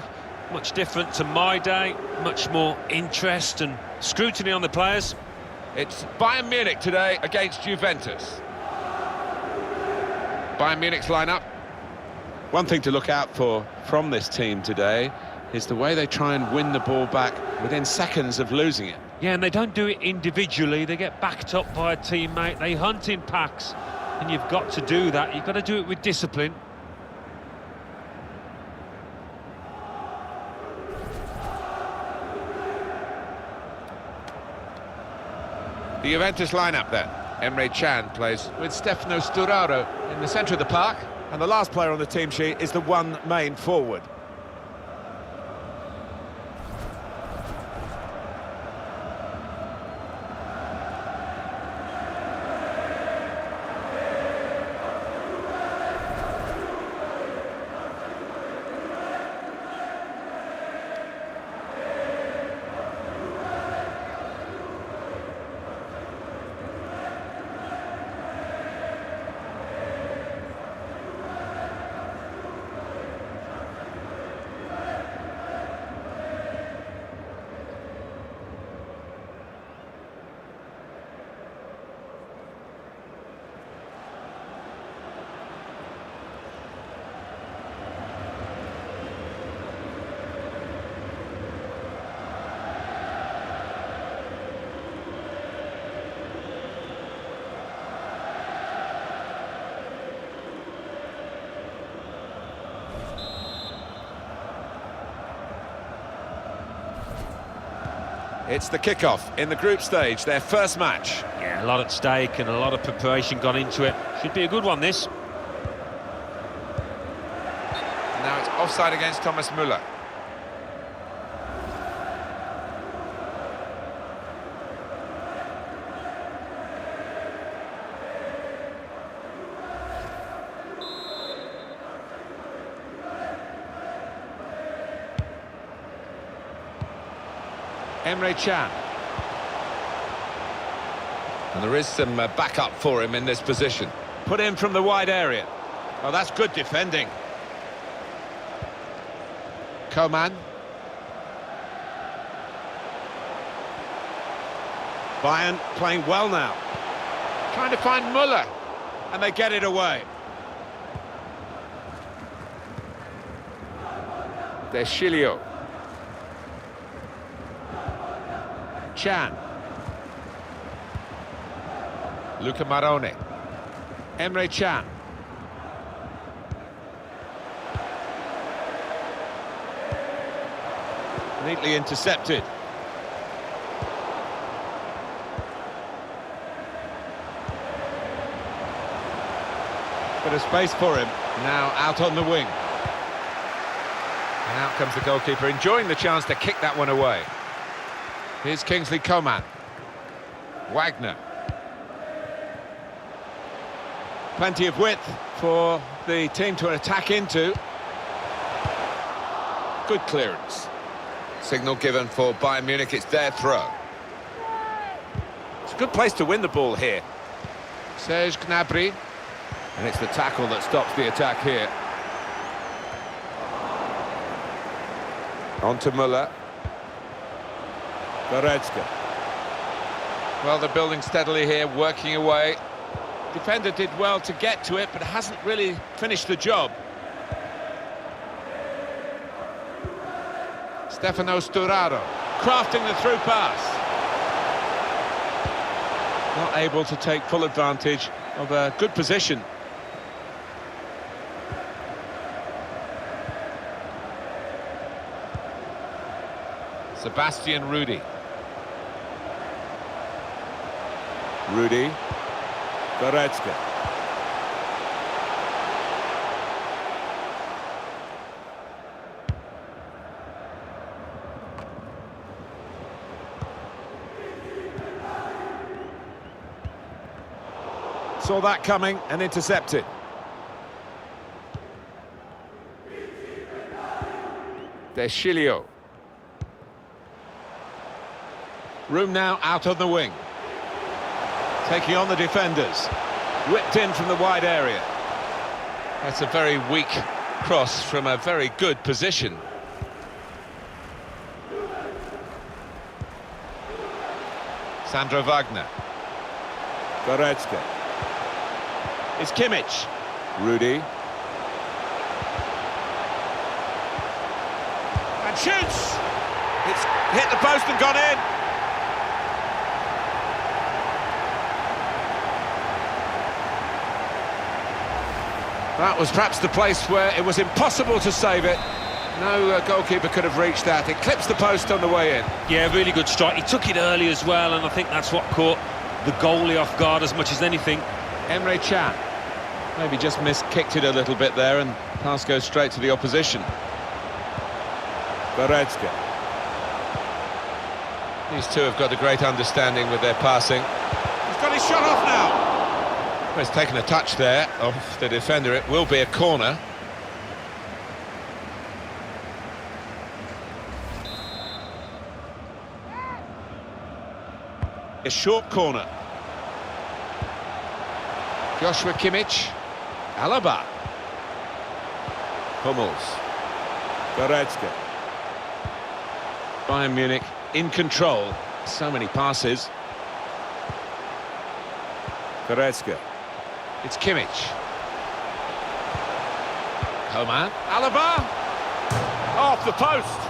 much different to my day, much more interest and scrutiny on the players. It's Bayern Munich today against Juventus. Bayern Munich's lineup. One thing to look out for from this team today is the way they try and win the ball back within seconds of losing it. Yeah, and they don't do it individually. They get backed up by a teammate. They hunt in packs, and you've got to do that. You've got to do it with discipline. The Juventus lineup then. Emre Can plays with Stefano Sturaro in the centre of the park. And the last player on the team sheet is the one main forward. It's the kickoff in the group stage, their first match. Yeah, a lot at stake and a lot of preparation gone into it. Should be a good one, this. Now it's offside against Thomas Müller. Emre Can. And there is some backup for him in this position. Put in from the wide area. Oh, that's good defending. Coman. Bayern playing well now. Trying to find Müller. And they get it away. Deschilio. Can. Luca Marone. Emre Can. Neatly intercepted. Bit of space for him. Now out on the wing. And out comes the goalkeeper, enjoying the chance to kick that one away. Here's Kingsley Coman. Wagner. Plenty of width for the team to attack into. Good clearance. Signal given for Bayern Munich, it's their throw. It's a good place to win the ball here. Serge Gnabry. And it's the tackle that stops the attack here. On to Müller. Goretzka. Well, they're building steadily here, working away. Defender did well to get to it, but hasn't really finished the job. Stefano Sturaro. Crafting the through pass. Not able to take full advantage of a good position. Sebastian Rudy. Rudy. Goretzka. Saw that coming and intercepted. Deschilio. Room now out on the wing. Taking on the defenders. Whipped in from the wide area. That's a very weak cross from a very good position. Sandro Wagner. Goretzka. It's Kimmich. Rudy. And shoots! It's hit the post and gone in. That was perhaps the place where it was impossible to save it. No goalkeeper could have reached that. It clips the post on the way in. Yeah, really good strike. He took it early as well, and I think that's what caught the goalie off guard as much as anything. Emre Can. Maybe just kicked it a little bit there, and pass goes straight to the opposition. Goretzka. These two have got a great understanding with their passing. He's got his shot off now. Well, he's taken a touch there off the defender. It will be a corner. A short corner. Joshua Kimmich. Alaba. Hummels. Goretzka. Bayern Munich in control. So many passes. Goretzka. It's Kimmich. Coman. Alaba. Off the post.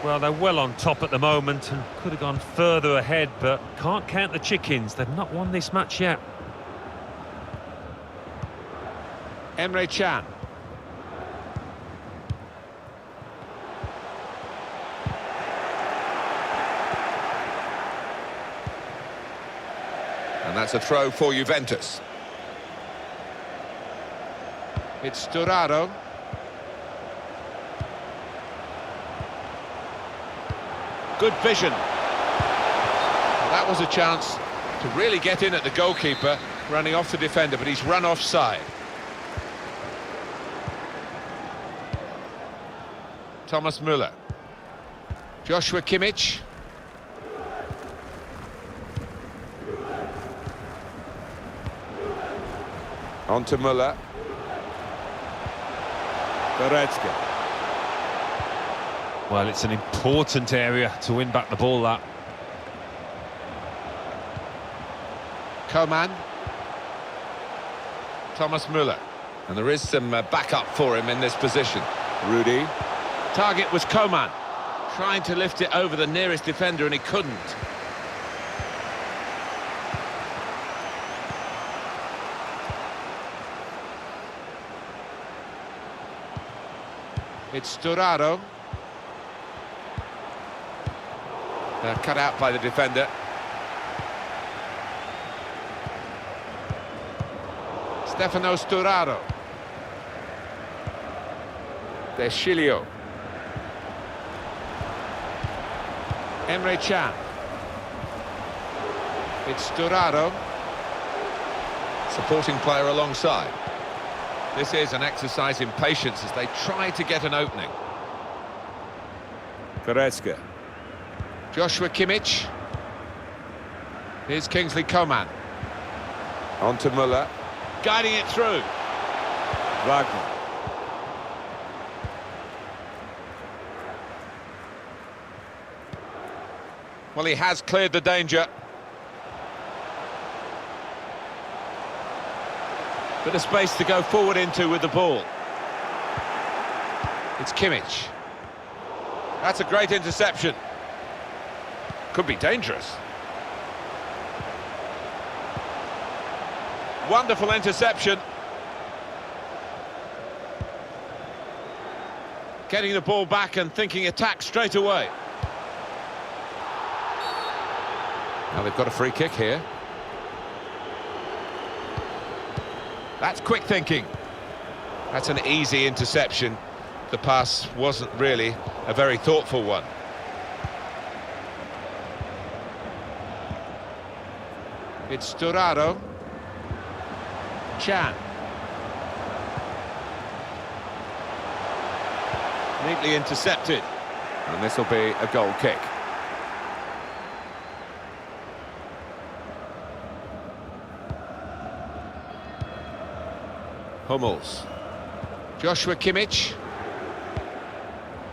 Well, they're well on top at the moment and could have gone further ahead, but can't count the chickens. They've not won this match yet. Emre Can. And that's a throw for Juventus. It's Sturaro. Good vision. That was a chance to really get in at the goalkeeper, running off the defender, but he's run offside. Thomas Müller. Joshua Kimmich. On to Müller. Goretzka. Well, it's an important area to win back the ball, that. Coman. Thomas Müller. And there is some backup for him in this position. Rudy. Target was Coman, trying to lift it over the nearest defender, and he couldn't. It's Sturaro. Cut out by the defender. Stefano Sturaro. De Chilio. Emre Can. It's Sturaro. Supporting player alongside. This is an exercise in patience as they try to get an opening. Goretzka. Joshua Kimmich. Here's Kingsley Coman. On to Müller. Guiding it through. Wagner. Well, he has cleared the danger. Bit of space to go forward into with the ball. It's Kimmich. That's a great interception. Could be dangerous. Wonderful interception. Getting the ball back and thinking attack straight away. Now they've got a free kick here. That's quick thinking. That's an easy interception. The pass wasn't really a very thoughtful one. It's Sturaro. Can. Neatly intercepted. And this will be a goal kick. Hummels. Joshua Kimmich.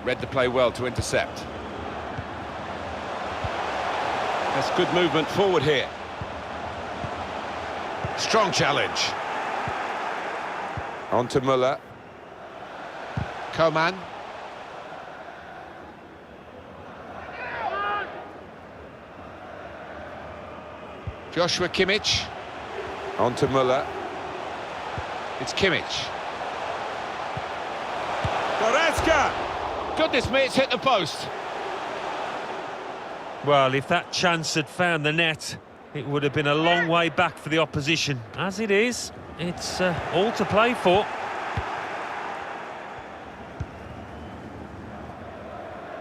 Read the play well to intercept. That's good movement forward here. Strong challenge. On to Müller. Coman. Joshua Kimmich. On to Müller. It's Kimmich. Goretzka! Goodness me, it's hit the post. Well, if that chance had found the net, it would have been a long way back for the opposition. As it is, it's all to play for.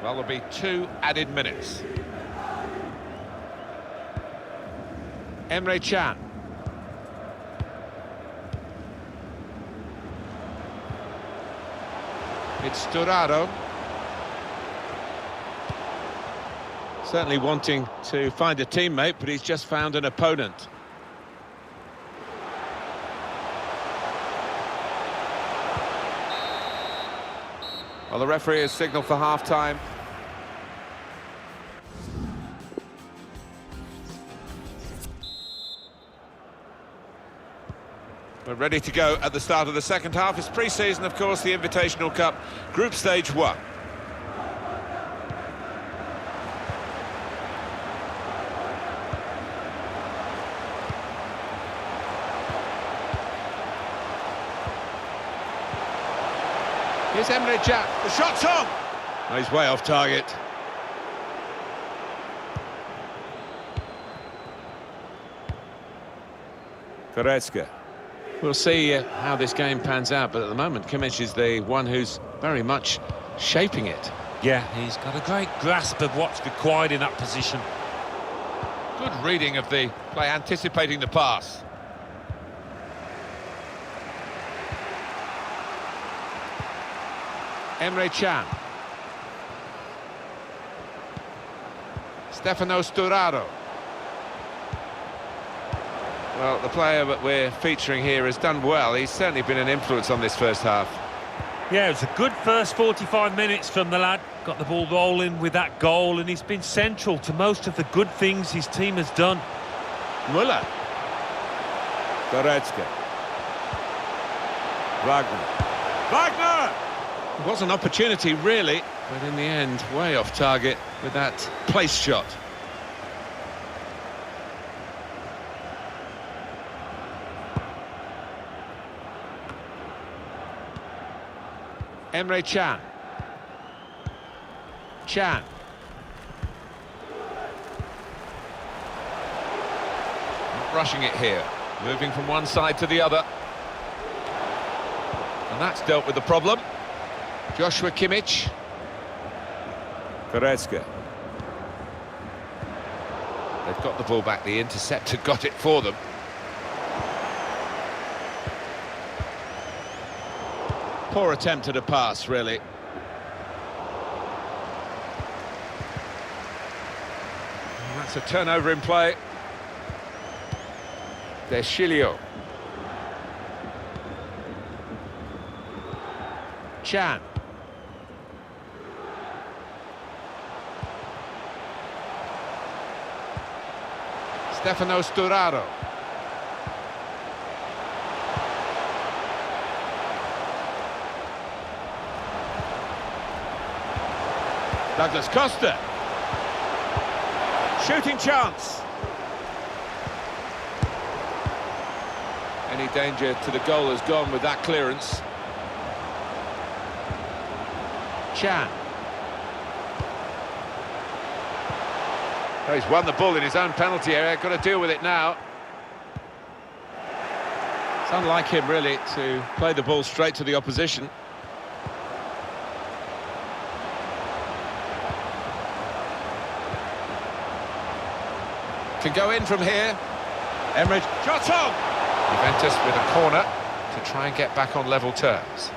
Well, there'll be 2 added minutes. Emre Can. It's Sturaro. Certainly wanting to find a teammate, but he's just found an opponent. Well, the referee has signalled for half-time. We're ready to go at the start of the second half. It's pre-season, of course, the Invitational Cup, Group Stage 1. Here's Emre Can. The shot's on! Oh, he's way off target. Goretzka. We'll see how this game pans out, but at the moment, Kimmich is the one who's very much shaping it. Yeah, he's got a great grasp of what's required in that position. Good reading of the play, anticipating the pass. Emre Can. Stefano Sturaro. Well, the player that we're featuring here has done well. He's certainly been an influence on this first half. Yeah, it was a good first 45 minutes from the lad. Got the ball rolling with that goal, and he's been central to most of the good things his team has done. Müller. Goretzka. Wagner! It was an opportunity, really, but in the end, way off target with that place shot. Emre Can. Can. Not rushing it here. Moving from one side to the other. And that's dealt with the problem. Joshua Kimmich. Goretzka. They've got the ball back. The interceptor got it for them. Poor attempt at a pass, really. And that's a turnover in play. Deschilio. Can. Stefano Sturaro. Douglas Costa. Shooting chance. Any danger to the goal has gone with that clearance. Can. Oh, he's won the ball in his own penalty area. Got to deal with it now. It's unlike him, really, to play the ball straight to the opposition. Can go in from here. Emre. Shot on! Juventus with a corner to try and get back on level terms.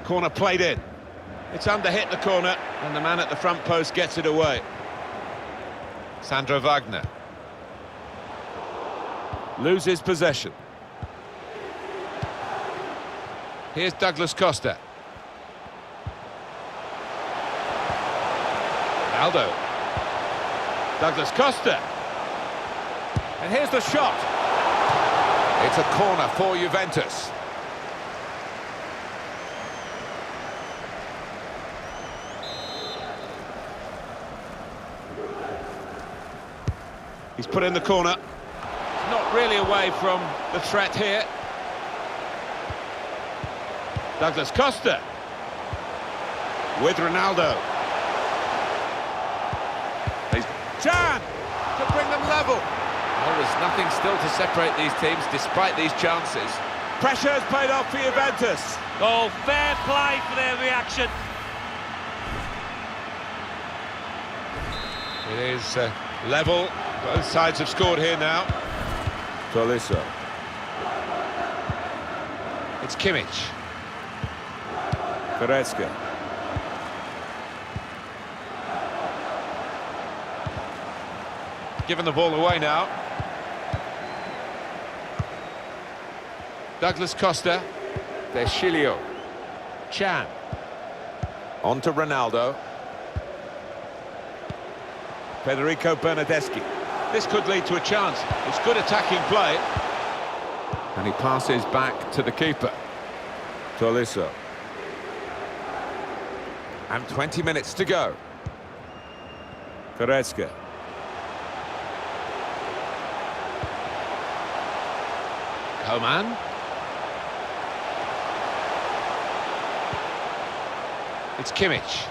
Corner played in. It's under hit the corner, and the man at the front post gets it away. Sandro Wagner loses possession. Here's Douglas Costa. Ronaldo. Douglas Costa. And here's the shot. It's a corner for Juventus. He's put in the corner. Not really away from the threat here. Douglas Costa. With Ronaldo. He's Can to bring them level. Well, there's nothing still to separate these teams despite these chances. Pressure's paid off for Juventus. Oh, fair play for their reaction. It is level. Both sides have scored here now. Tolisso. It's Kimmich. Goretzka. Given the ball away now. Douglas Costa. Deschilio. Can. On to Ronaldo. Federico Bernardeschi. This could lead to a chance. It's good attacking play. And he passes back to the keeper. Tolisso. And 20 minutes to go. Goretzka. Coman. It's Kimmich.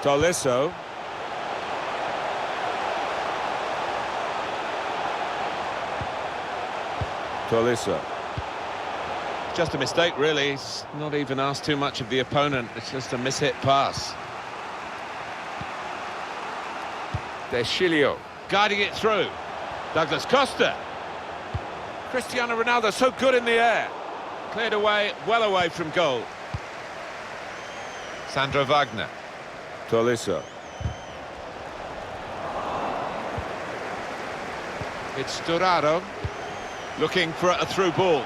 Tolisso. Tolisso. Just a mistake, really. He's not even asked too much of the opponent. It's just a mishit pass. Deschilio. Guiding it through. Douglas Costa. Cristiano Ronaldo, so good in the air. Cleared away, well away from goal. Sandro Wagner. Tolisso. It's Sturaro. Looking for a through ball.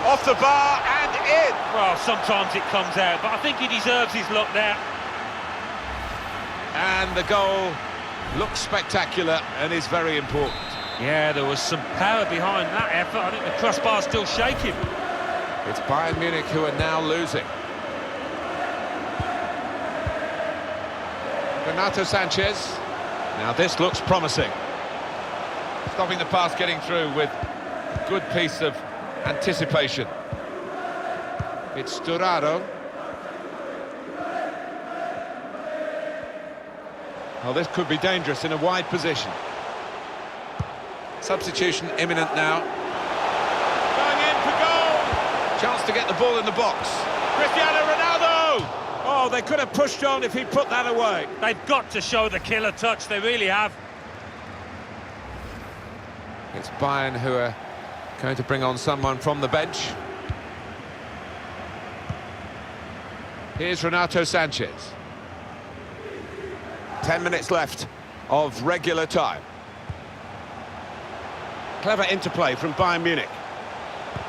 Off the bar and in. Well, sometimes it comes out, but I think he deserves his luck there. And the goal looks spectacular and is very important. Yeah, there was some power behind that effort. I think the crossbar's still shaking. It's Bayern Munich who are now losing. Renato Sanchez. Now this looks promising. Stopping the pass getting through with a good piece of anticipation. It's Sturaro. Oh, this could be dangerous in a wide position. Substitution imminent now. Going in for goal! Chance to get the ball in the box. Cristiano Ronaldo! Oh, they could have pushed on if he put that away. They've got to show the killer touch, they really have. It's Bayern who are going to bring on someone from the bench. Here's Renato Sanchez. 10 minutes left of regular time. Clever interplay from Bayern Munich.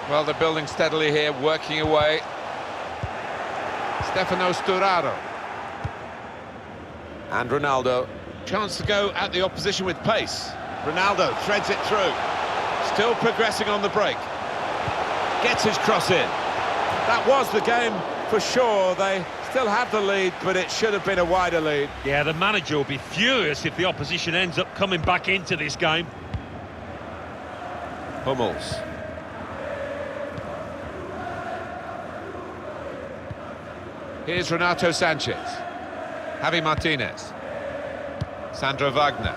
Well, they're building steadily here, working away. Stefano Sturaro. And Ronaldo. Chance to go at the opposition with pace. Ronaldo threads it through. Still progressing on the break. Gets his cross in. That was the game for sure. They still have the lead, but it should have been a wider lead. Yeah, the manager will be furious if the opposition ends up coming back into this game. Hummels. Here's Renato Sanchez. Javi Martinez. Sandro Wagner.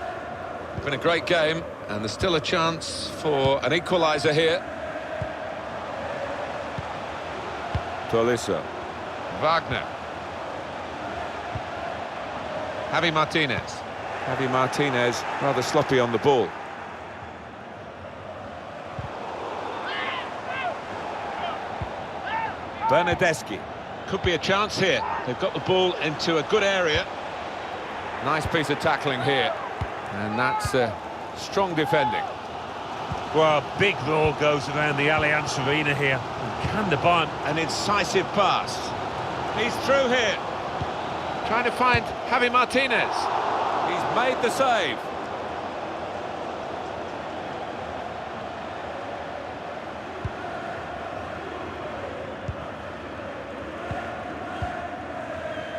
It's been a great game, and there's still a chance for an equaliser here. Tolisso. Wagner. Javi Martinez. Javi Martinez rather sloppy on the ball. Bernardeschi. Could be a chance here. They've got the ball into a good area. Nice piece of tackling here. And that's strong defending. Well, big roar goes around the Allianz Arena here. Can the Bayern... An incisive pass. He's through here. Trying to find Javi Martinez. He's made the save.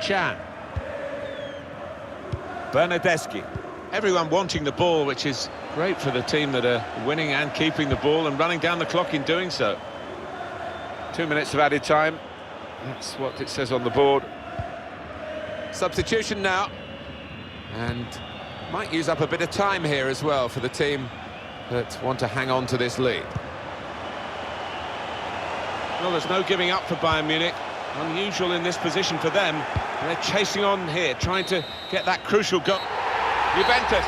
Chan. Bernadeschi. Everyone wanting the ball, which is great for the team that are winning and keeping the ball and running down the clock in doing so. 2 minutes of added time. That's what it says on the board. Substitution now. And might use up a bit of time here as well for the team that want to hang on to this lead. Well, there's no giving up for Bayern Munich. Unusual in this position for them. They're chasing on here, trying to get that crucial goal. Juventus